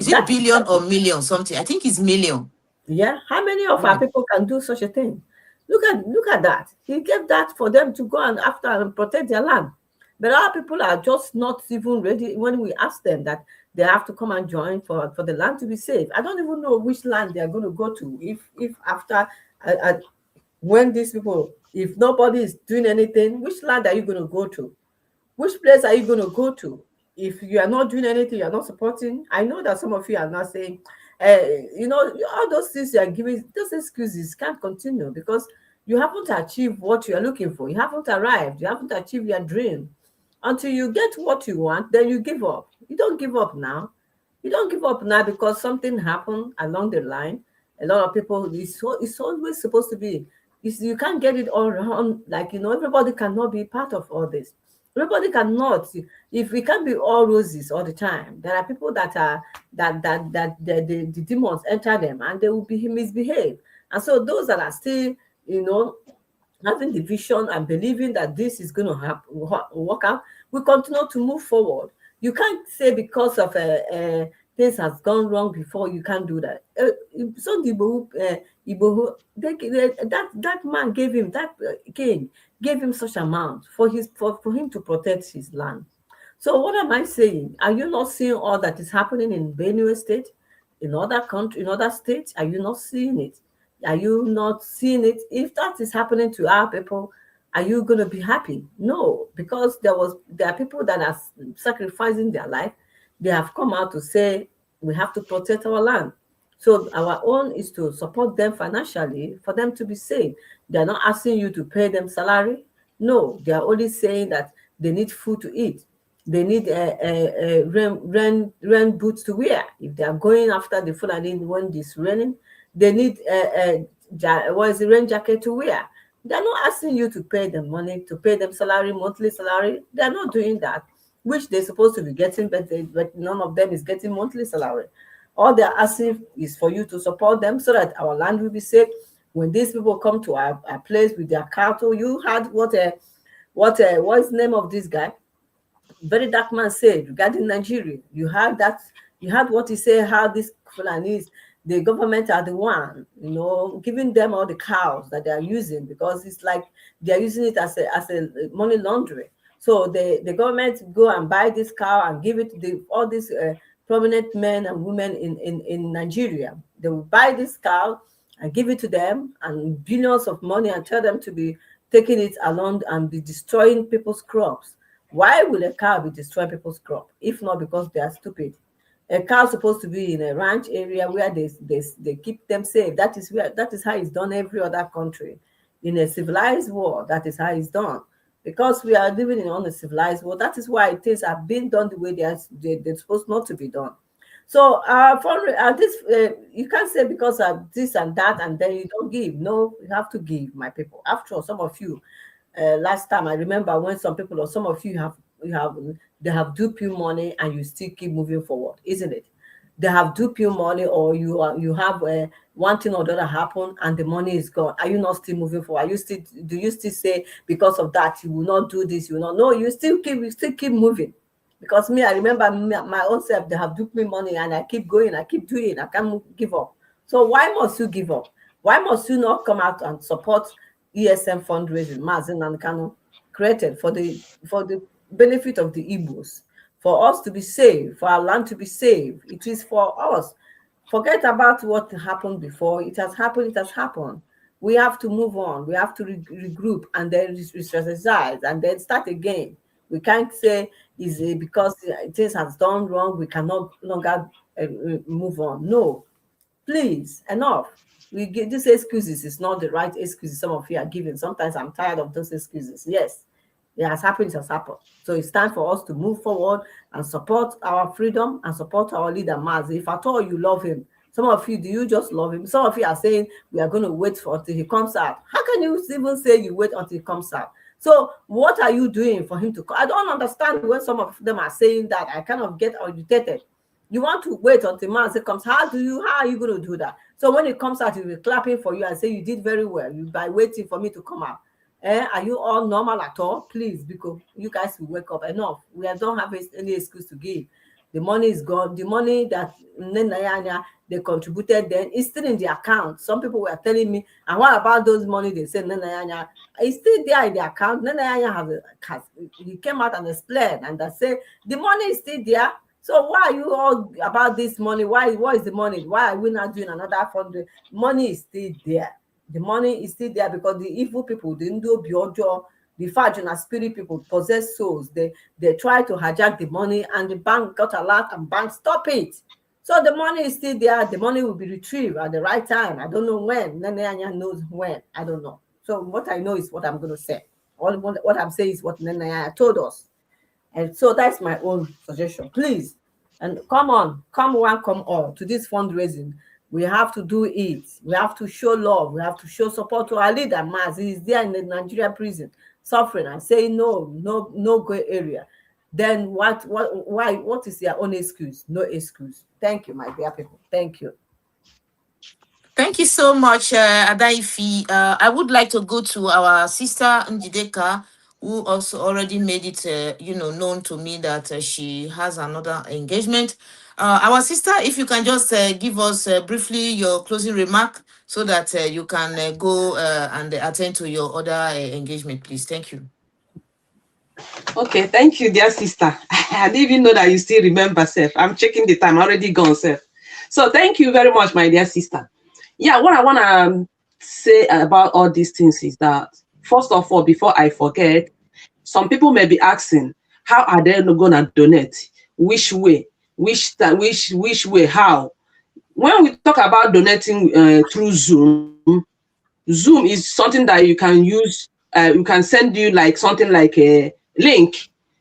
Is it billion or million something? I think it's million. Yeah. How many of our people can do such a thing? Look at that. He gave that for them to go and after and protect their land. But our people are just not even ready when we ask them that they have to come and join for the land to be safe. I don't even know which land they are going to go to if after when these people, if nobody is doing anything, which land are you going to go to? Which place are you going to go to? If you are not doing anything, you are not supporting. I know that some of you are not saying, all those things you are giving, those excuses can't continue, because you haven't achieved what you are looking for. You haven't arrived. You haven't achieved your dream. Until you get what you want, then you give up. You don't give up now. You don't give up now because something happened along the line. A lot of people, it's always supposed to be. You can't get it all around. Like, everybody cannot be part of all this. Everybody cannot. If we can't be all roses all the time, there are people that are that the demons enter them and they will be misbehave. And so those that are still, having the vision and believing that this is going to happen, work out, we continue to move forward. You can't say because of things has gone wrong before, you can't do that. So that man gave him that king gave him such amount for him to protect his land. So what am I saying? Are you not seeing all that is happening in Benue State, in other country, in other states? Are you not seeing it? Are you not seeing it? If that is happening to our people, are you going to be happy? No, because there are people that are sacrificing their life. They have come out to say we have to protect our land. So our own is to support them financially for them to be safe. They are not asking you to pay them salary. No, they are only saying that they need food to eat. They need rain boots to wear. If they are going after the Fulani when it's raining, they need rain jacket to wear. They're not asking you to pay them money, to pay them salary, monthly salary. They're not doing that, which they're supposed to be getting, but none of them is getting monthly salary. All they're asking is for you to support them so that our land will be safe. When these people come to our place with their cattle, you had what is the name of this guy? Very dark man said regarding Nigeria. You had what he said, how this Fulanis, the government are the one, giving them all the cows that they are using, because it's like they are using it as a money laundering. So the government go and buy this cow and give it to all these prominent men and women in Nigeria. They will buy this cow and give it to them and billions of money and tell them to be taking it along and be destroying people's crops. Why will a cow be destroying people's crop? If not because they are stupid. A cow is supposed to be in a ranch area where they keep them safe. That is how it's done every other country. In a civilized world, that is how it's done. Because we are living in an uncivilized world, that is why things are being done the way they're supposed not to be done. So you can't say because of this and that and then you don't give. No, you have to give, my people. After all, some of you, last time I remember when some people or some of you they have duped you money and you still keep moving forward, isn't it? They have duped you money, or you have one thing or the other happen and the money is gone. Are you not still moving forward? Do you still say because of that you will not do this? You will not? No, you still keep moving. Because me, I remember my own self, they have duped me money and I keep going, I keep doing, I can't give up. So why must you give up? Why must you not come out and support ESM fundraising, Mazin and Kano, created for the benefit of the Igbos, for us to be saved, for our land to be saved? It is for us. Forget about what happened before. It has happened. We have to move on. We have to regroup and then re-strategize and then start again. We can't say because things has done wrong, we cannot longer move on. No, please, enough. We give these excuses. It's not the right excuses some of you are giving. Sometimes I'm tired of those excuses. Yes, it has happened. So it's time for us to move forward and support our freedom and support our leader, Maz. If at all you love him, some of you, do you just love him? Some of you are saying we are going to wait until he comes out. How can you even say you wait until he comes out? So what are you doing for him to come? I don't understand when some of them are saying that. I kind of get agitated. You want to wait until man comes. How are you going to do that? So when it comes out, you'll be clapping for you and say you did very well by waiting for me to come out. Are you all normal at all? Please, because you guys will wake up. Enough. We don't have any excuse to give. The money is gone. The money that they contributed then is still in the account. Some people were telling me, and what about those money they said it's still there in the account. He came out and explained and they said the money is still there. So why are you all about this money? What is the money? Why are we not doing another fund? Money is still there. The money is still there because the evil people, the Indo Biojo, the Fajuna spirit people possess souls. They try to hijack the money and the bank got a lot and bank stop it. So the money is still there. The money will be retrieved at the right time. I don't know when. Nenanya knows when. I don't know. So what I know is what I'm going to say. What I'm saying is what Nenanya told us. And so that's my own suggestion. Please, and come one, come all to this fundraising. We have to do it. We have to show love. We have to show support to our leader, Maz. He is there in the Nigeria prison, suffering and saying no gray area. Then what is their own excuse? No excuse. Thank you, my dear people. Thank you. Thank you so much, Adaifi. I would like to go to our sister Njideka, who also already made it, known to me that she has another engagement. Our sister, if you can just give us briefly your closing remark so that you can go and attend to your other engagement, please. Thank you. Okay, thank you, dear sister. I didn't even know that you still remember, Seth. I'm checking the time, already gone, Seth. So thank you very much, my dear sister. Yeah, what I want to say about all these things is that, first of all, before I forget, some people may be asking, how are they going to donate? Which way? Which way? How? When we talk about donating through Zoom is something that you can use. You can send you like something like a link.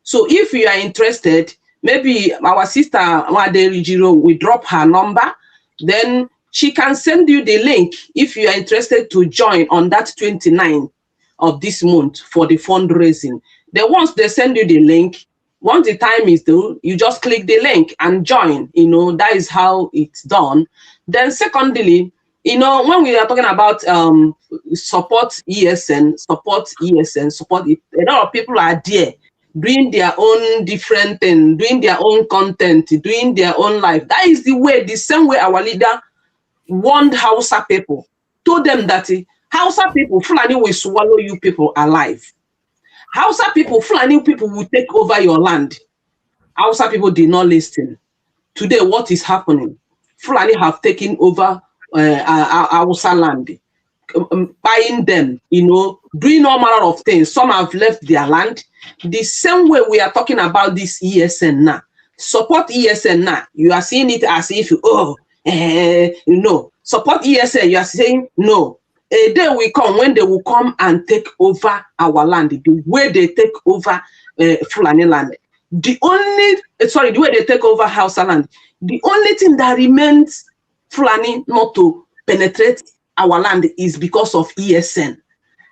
So if you are interested, maybe our sister Wade Rijiro will drop her number, then she can send you the link if you are interested to join on that 29th of this month for the fundraising. Then once they send you the link, once the time is due, you just click the link and join. That is how it's done. Then secondly, You know, when we are talking about support ESN, a lot of people are there doing their own different thing, doing their own content, doing their own life. That is the same way our leader warned Hausa people, told them that Hausa people, Fulani will swallow you people alive. Hausa people, Fulani people will take over your land. Hausa people did not listen. Today, what is happening? Fulani have taken over Hausa land, buying them, doing all manner of things. Some have left their land. The same way we are talking about this ESN now. Support ESN now. You are seeing it as if, support ESN. You are saying, no. A day will come when they will come and take over our land, the way they take over Fulani land. The way they take over Hausa land. The only thing that remains Fulani not to penetrate our land is because of ESN.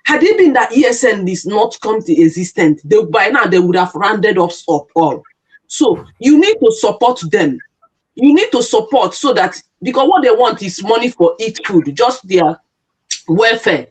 Had it been that ESN is not come to existence, by now they would have rounded us up all. So you need to support them. You need to support so that, because what they want is money for eat food, just their welfare,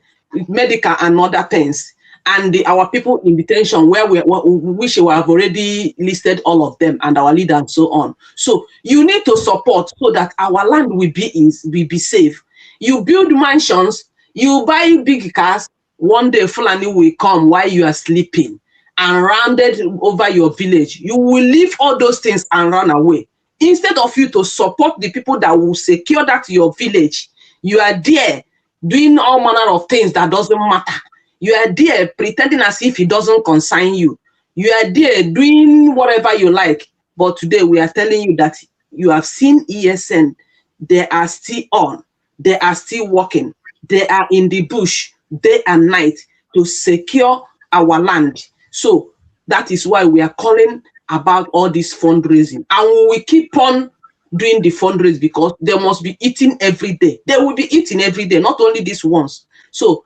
medical and other things. And our people in detention, where we have already listed all of them and our leader and so on. So you need to support so that our land will be safe. You build mansions, you buy big cars. One day Fulani will come while you are sleeping and rounded over your village. You will leave all those things and run away. Instead of you to support the people that will secure that your village, you are there doing all manner of things that doesn't matter. You are there pretending as if it doesn't concern you. You are there doing whatever you like. But today we are telling you that you have seen ESN. They are still on. They are still working. They are in the bush day and night to secure our land. So that is why we are calling about all this fundraising. And we will keep on doing the fundraising because they must be eating every day. They will be eating every day, not only this once. So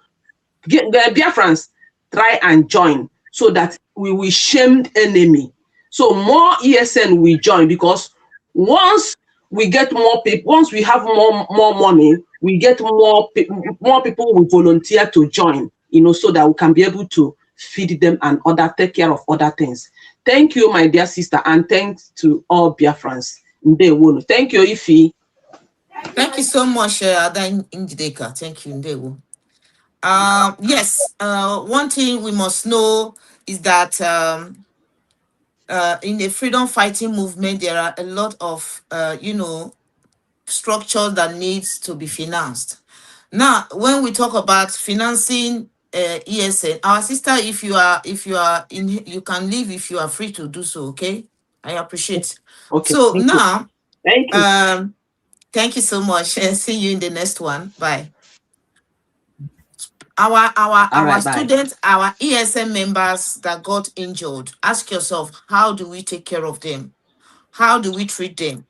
Biafrans, try and join so that we will shame the enemy. So more ESN will join, because once we get more people, once we have more money, we get more people will volunteer to join, so that we can be able to feed them and take care of other things. Thank you, my dear sister, and thanks to all Biafrans. Thank you, Ifi. Thank you so much, Adan Njideka. Thank you, Ndewo. Yes, one thing we must know is that in the freedom fighting movement, there are a lot of, structures that needs to be financed. Now, when we talk about financing ESN, our sister, if you are in, you can leave if you are free to do so. Okay, I appreciate. Okay. So now, Thank you. Thank you so much, and see you in the next one. Bye. Our students, our ESN members that got injured, ask yourself, how do we take care of them? How do we treat them?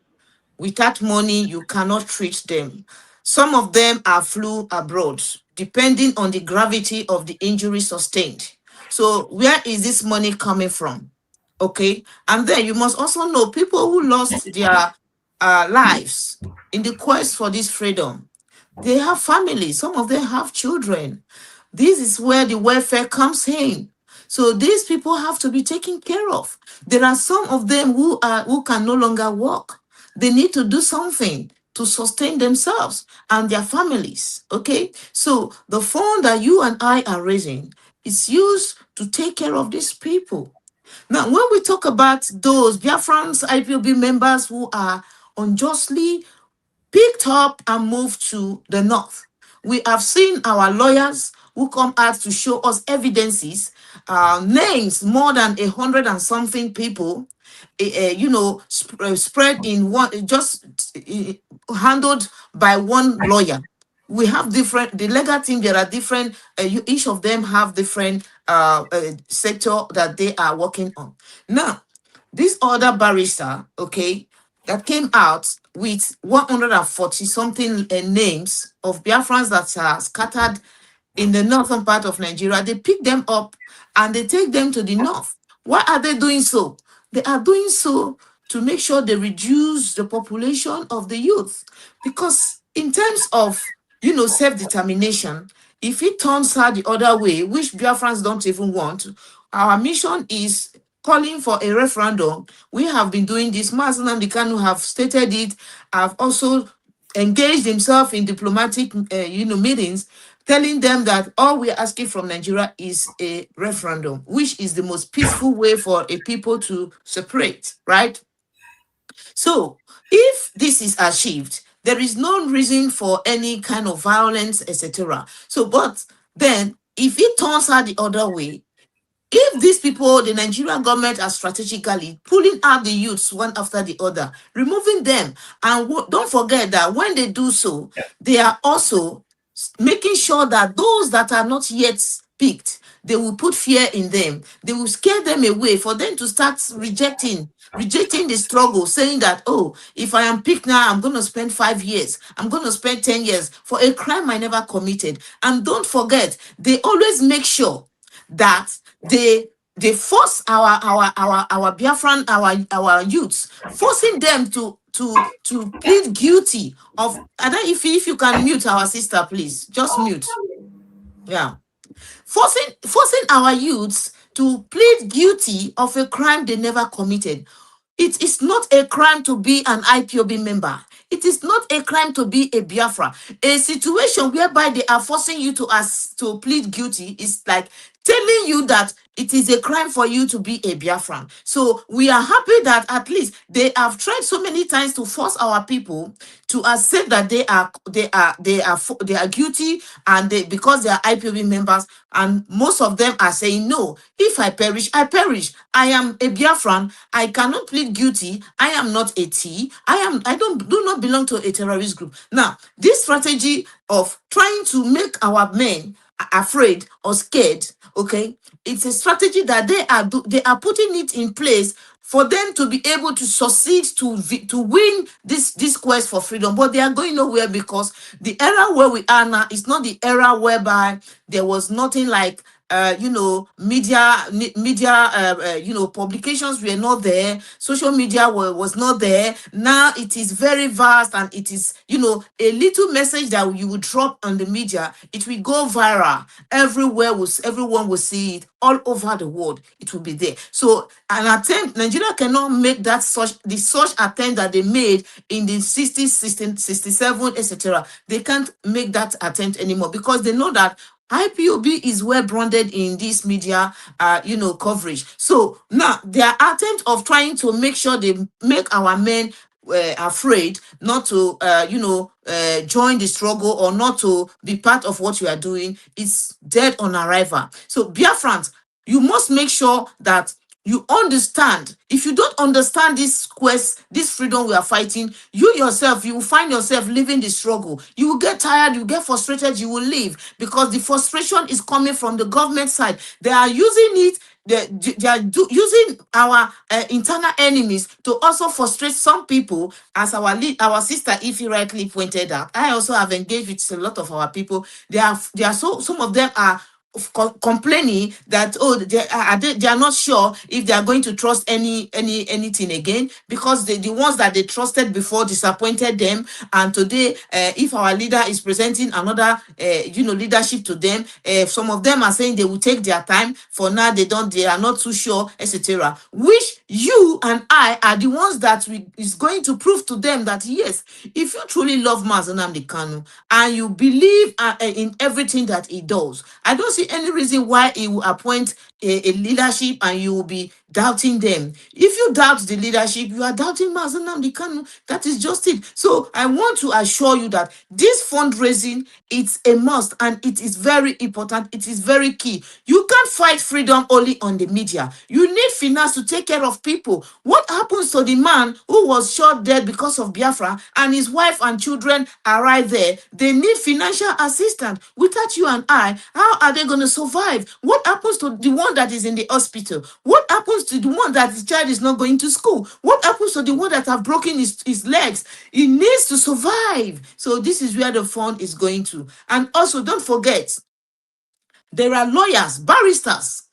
Without money, you cannot treat them. Some of them are flew abroad, depending on the gravity of the injury sustained. So where is this money coming from? Okay. And then you must also know people who lost their lives in the quest for this freedom. They have families. Some of them have children. This is where the welfare comes in. So these people have to be taken care of. There are some of them who can no longer walk. They need to do something to sustain themselves and their families. Okay, so the fund that you and I are raising is used to take care of these people. Now, when we talk about those Biafrans, IPOB members who are unjustly picked up and moved to the north, we have seen our lawyers who come out to show us evidences, names, more than 100 and something people, spread in one, just handled by one lawyer. We have different, the legal team, there are different, each of them have different sector that they are working on. Now, this other barrister, okay, that came out with 140 something names of Biafrans that are scattered in the northern part of Nigeria, they pick them up and they take them to the north. Why are they doing so? They are doing so to make sure they reduce the population of the youth. Because in terms of self-determination, if it turns out the other way, which Biafrans don't even want, our mission is calling for a referendum. We have been doing this. Mazen Kanu have stated it. Have also engaged himself in diplomatic, meetings, telling them that all we are asking from Nigeria is a referendum, which is the most peaceful way for a people to separate, right? So, if this is achieved, there is no reason for any kind of violence, etc. So, but then, if it turns out the other way, if these people, the Nigerian government, are strategically pulling out the youths one after the other, removing them, and don't forget that when they do so, they are also making sure that those that are not yet picked, they will put fear in them. They will scare them away for them to start rejecting the struggle, saying that, oh, if I am picked now, I'm going to spend 5 years, I'm going to spend 10 years for a crime I never committed. And don't forget, they always make sure that they force our Biafran, our youths, forcing them to plead guilty of. And then if you can mute our sister, please just mute. Yeah, forcing our youths to plead guilty of a crime they never committed. It is not a crime to be an IPOB member. It is not a crime to be a Biafra. A situation whereby they are forcing you to plead guilty is like telling you that it is a crime for you to be a Biafran. So we are happy that at least they have tried so many times to force our people to accept that they are guilty, and because they are IPOB members, and most of them are saying no. If I perish, I perish. I am a Biafran. I cannot plead guilty. I am not a T. I do not belong to a terrorist group. Now, this strategy of trying to make our men afraid or scared, okay, it's a strategy that they are putting it in place for them to be able to succeed to win this quest for freedom. But they are going nowhere, because the era where we are now is not the era whereby there was nothing like media, publications were not there, social media was not there. Now it is very vast, and it is, a little message that you would drop on the media, it will go viral everywhere. Everyone will see it all over the world. It will be there. So an attempt, Nigeria cannot make such attempt that they made in the 60s, 67, etc. They can't make that attempt anymore, because they know that IPOB is well branded in this media, coverage. So now their attempt of trying to make sure they make our men afraid not to, join the struggle, or not to be part of what you are doing, is dead on arrival. So Biafrans, you must make sure that you understand. If you don't understand this quest, this freedom we are fighting, you yourself, you will find yourself living the struggle. You will get tired, you get frustrated, you will leave, because the frustration is coming from the government side. They are using it. They are using our internal enemies to also frustrate some people, as our sister Ify rightly pointed out. I also have engaged with a lot of our people. They are some of them are complaining that, oh, they are not sure if they are going to trust anything again, because the ones that they trusted before disappointed them, and today if our leader is presenting another leadership to them, some of them are saying they will take their time. For now, they are not too sure, etc. Which you and I are the ones that is going to prove to them that yes, if you truly love Mazen Kanu and you believe in everything that he does, I don't see any reason why he will appoint a leadership and you will be doubting them. If you doubt the leadership, you are doubting Mazen Kanu. That is just it. So I want to assure you that this fundraising, it's a must, and it is very important. It is very key. You can't fight freedom only on the media. You need finance to take care of people. What happens to the man who was shot dead because of Biafra, and his wife and children are right there? They need financial assistance. Without you and I, how are they going to survive? What happens to the one that is in the hospital? What happens to the one that the child is not going to school? What happens to the one that have broken his legs? He needs to survive. So this is where the fund is going to. And also, don't forget, there are lawyers, barristers,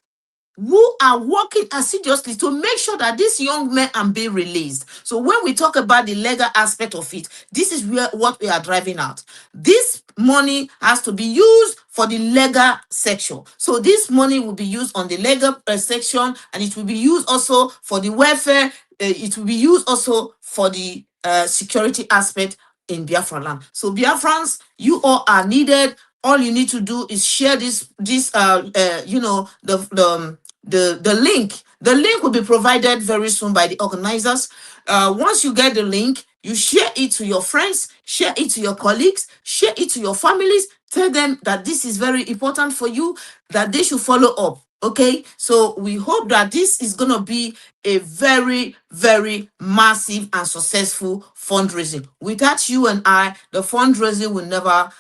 who are working assiduously to make sure that these young men are being released. So when we talk about the legal aspect of it, this is what we are driving out. This money has to be used for the legal section. So this money will be used on the legal section, and it will be used also for the welfare. It will be used also for the security aspect in Biafra land. So Biafrans, you all are needed. All you need to do is share the link. The link will be provided very soon by the organizers. Once you get the link, you share it to your friends, share it to your colleagues, share it to your families. Tell them that this is very important for you, that they should follow up. Okay, so we hope that this is going to be a very, very massive and successful fundraising. Without you and I, the fundraising will never,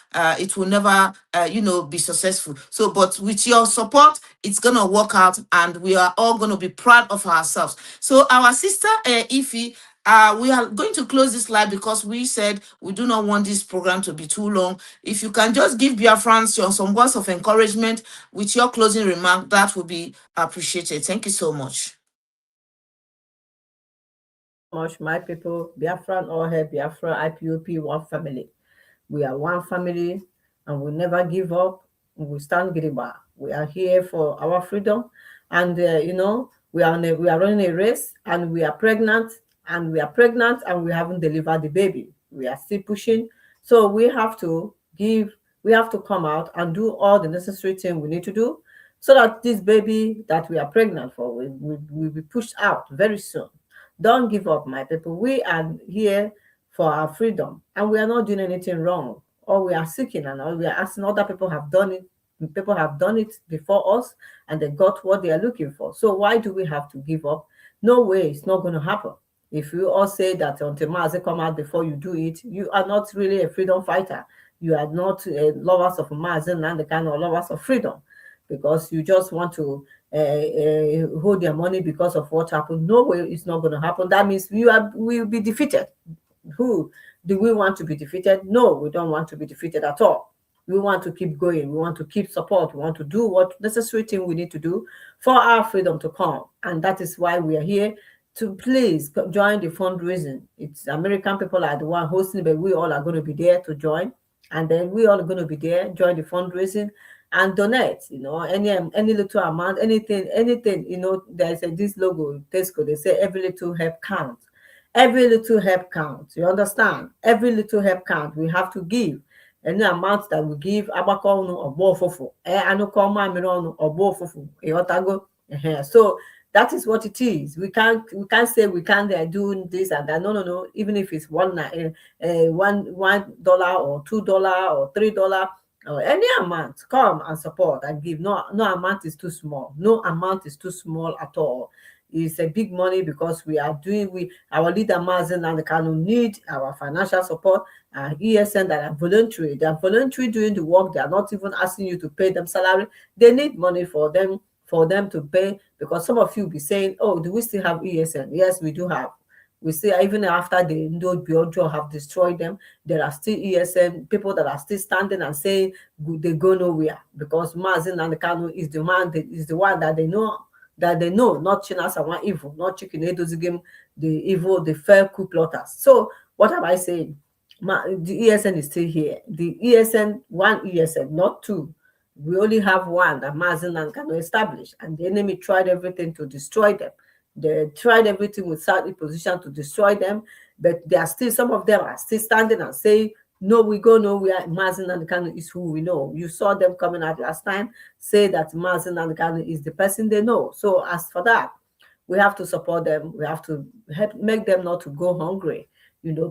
be successful. So, but with your support, it's going to work out, and we are all going to be proud of ourselves. So, our sister Ify, we are going to close this live because we said we do not want this program to be too long. If you can just give Biafrans some words of encouragement with your closing remark, that would be appreciated. Thank you so much. Much, my people, Biafran all here, Biafra, IPOP, one family. We are one family, and we never give up. We stand Giriba. We are here for our freedom, and we are running a race, and we are pregnant, and we haven't delivered the baby. We are still pushing, so we have to come out and do all the necessary things we need to do, so that this baby that we are pregnant for will be pushed out very soon. Don't give up, my people. We are here for our freedom, and we are not doing anything wrong. All we are seeking and all we are asking, other people have done it. People have done it before us, and they got what they are looking for. So why do we have to give up? No way, it's not going to happen. If you all say that until Mazi come out before you do it, you are not really a freedom fighter. You are not lovers of Mazi and the kind of lovers of freedom, because you just want to hold their money because of what happened. No way, it's not going to happen. That means we will be defeated. Who do we want to be defeated? No, we don't want to be defeated at all. We want to keep going. We want to keep support. We want to do what necessary thing we need to do for our freedom to come. And that is why we are here, to please join the fundraising. It's American people are the one hosting, but we all are going to be there to join. And then we all are going to be there, join the fundraising and donate, any little amount, anything, there's this logo, Tesco, they say every little help counts. Every little help counts. You understand? Every little help counts. We have to give. Any amount that we give, so that is what it is. We can't say we can't do this and that. No. Even if it's $1 or $2 or $3 or any amount, come and support and give. No amount is too small. No amount is too small at all. It's a big money, because our leader Mazen and the Kanu need our financial support, and ESN that are voluntary. They are voluntary doing the work. They are not even asking you to pay them salary. They need money for them to pay, because some of you be saying, oh, do we still have ESN? Yes, we do have. We see even after the Biojo have destroyed them, there are still ESN people that are still standing and saying they go nowhere, because Mazen and the Kanu is the one that they know, not Chinas and one evil, not Chicken Edozigim, the evil, the fair coup plotters. So what am I saying? The ESN is still here. The ESN, one ESN, not two. We only have one that Mazen and Kanu established, and the enemy tried everything to destroy them. They tried everything with Saudi position to destroy them, but some of them are still standing and saying, no, we go nowhere. Mazen and Kanu is who we know. You saw them coming out last time, say that Mazen and Kanu is the person they know. So as for that, we have to support them. We have to help make them not to go hungry.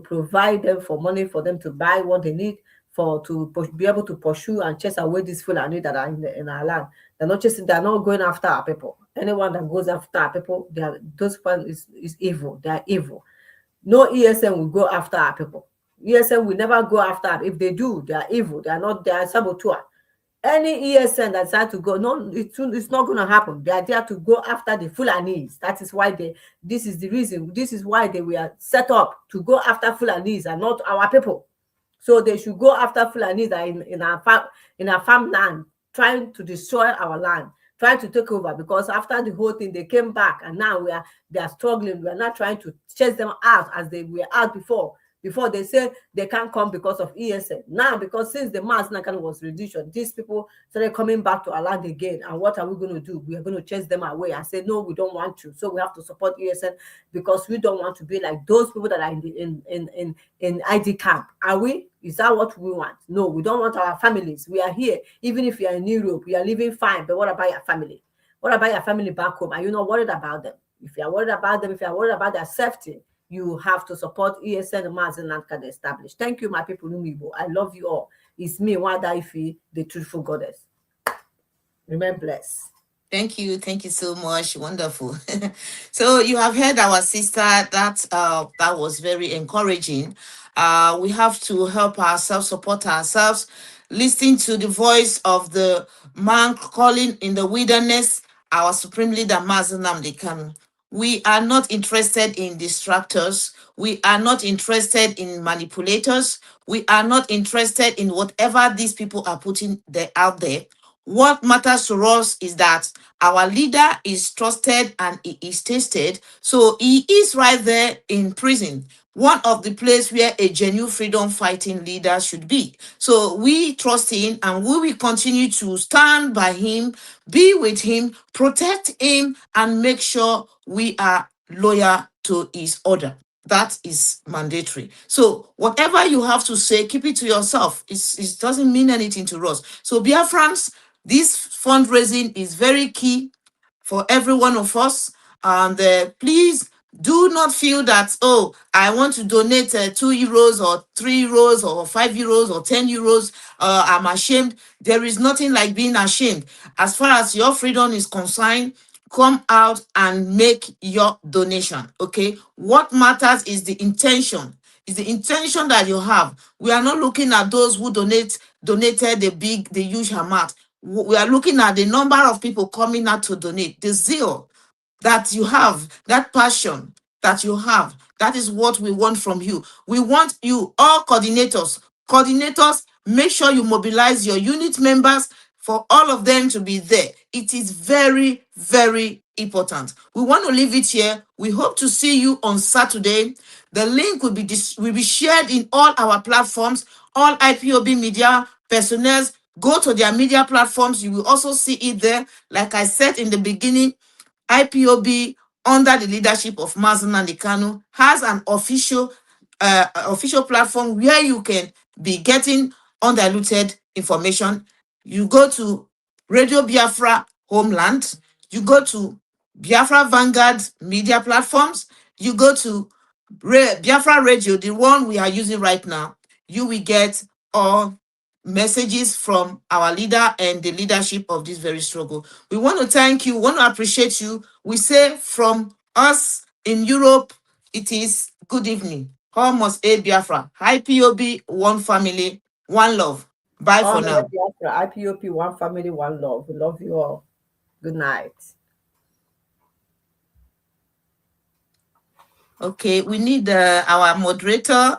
Provide them for money for them to buy what they need to be able to pursue and chase away these Fulani that are in our land. They're not chasing. They're not going after our people. Anyone that goes after our people, those people is evil. They are evil. No ESN will go after our people. ESN will never go after. If they do, they are evil. They are saboteur. Any ESN that decides to go, no, it's not going to happen. They are there to go after the Fulanis. That is why this is the reason. This is why they were set up to go after Fulanis and not our people. So they should go after Fulanis that in our farmland, trying to destroy our land. trying to take over, because after the whole thing, they came back, and now they are struggling. We are not trying to chase them out as they were out before. Before they said they can't come because of ESN. Now, because since the mass Nakan was reduced, these people started coming back to our land again. And what are we going to do? We are going to chase them away and say, no, we don't want to. So we have to support ESN, because we don't want to be like those people that are in ID camp. Are we? Is that what we want? No, we don't want our families. We are here. Even if you are in Europe, we are living fine. But what about your family? What about your family back home? Are you not worried about them? If you are worried about them, if you are worried about their safety, you have to support ESN Mazin and can establish. Thank you, my people. I love you all. It's me, Wanda Ife, the truthful goddess. Remain blessed. Thank you so much. Wonderful. So you have heard our sister. That was very encouraging. We have to help ourselves, support ourselves, listen to the voice of the man calling in the wilderness, our supreme leader Mazi Nnamdi Kanu. We are not interested in distractors. We are not interested in manipulators. We are not interested in whatever these people are putting out there. What matters to us is that our leader is trusted and he is tested. So he is right there in prison, one of the places where a genuine freedom fighting leader should be. So we trust him, and we will continue to stand by him, be with him, protect him, and make sure we are loyal to his order. That is mandatory. So whatever you have to say, keep it to yourself. It doesn't mean anything to us. So Biafrans, this fundraising is very key for every one of us. And please do not feel that, oh, I want to donate 2 euros or 3 euros or 5 euros or 10 euros. I'm ashamed. There is nothing like being ashamed. As far as your freedom is concerned, come out and make your donation. Okay. What matters is the intention. Is the intention that you have. We are not looking at those who donated the huge amount. We are looking at the number of people coming out to donate, the zeal that you have, that passion that you have. That is what we want from you. We want you, all coordinators, make sure you mobilize your unit members for all of them to be there. It is very, very important. We want to leave it here. We hope to see you on Saturday. The link will be shared in all our platforms, all IPOB media personnel. Go to their media platforms. You will also see it there. Like I said in the beginning, IPOB, under the leadership of Mazi Nnamdi Kanu, has an official platform where you can be getting undiluted information. You go to Radio Biafra Homeland, you go to Biafra Vanguard media platforms, you go to Biafra Radio, the one we are using right now. You will get all messages from our leader and the leadership of this very struggle. We want to thank you, want to appreciate you. We say from us in Europe, it is good evening. Almost a Biafra. IPOB, one family, one love. Bye for now. Biafra, IPOB, one family, one love. We love you all. Good night. Okay, we need our moderator.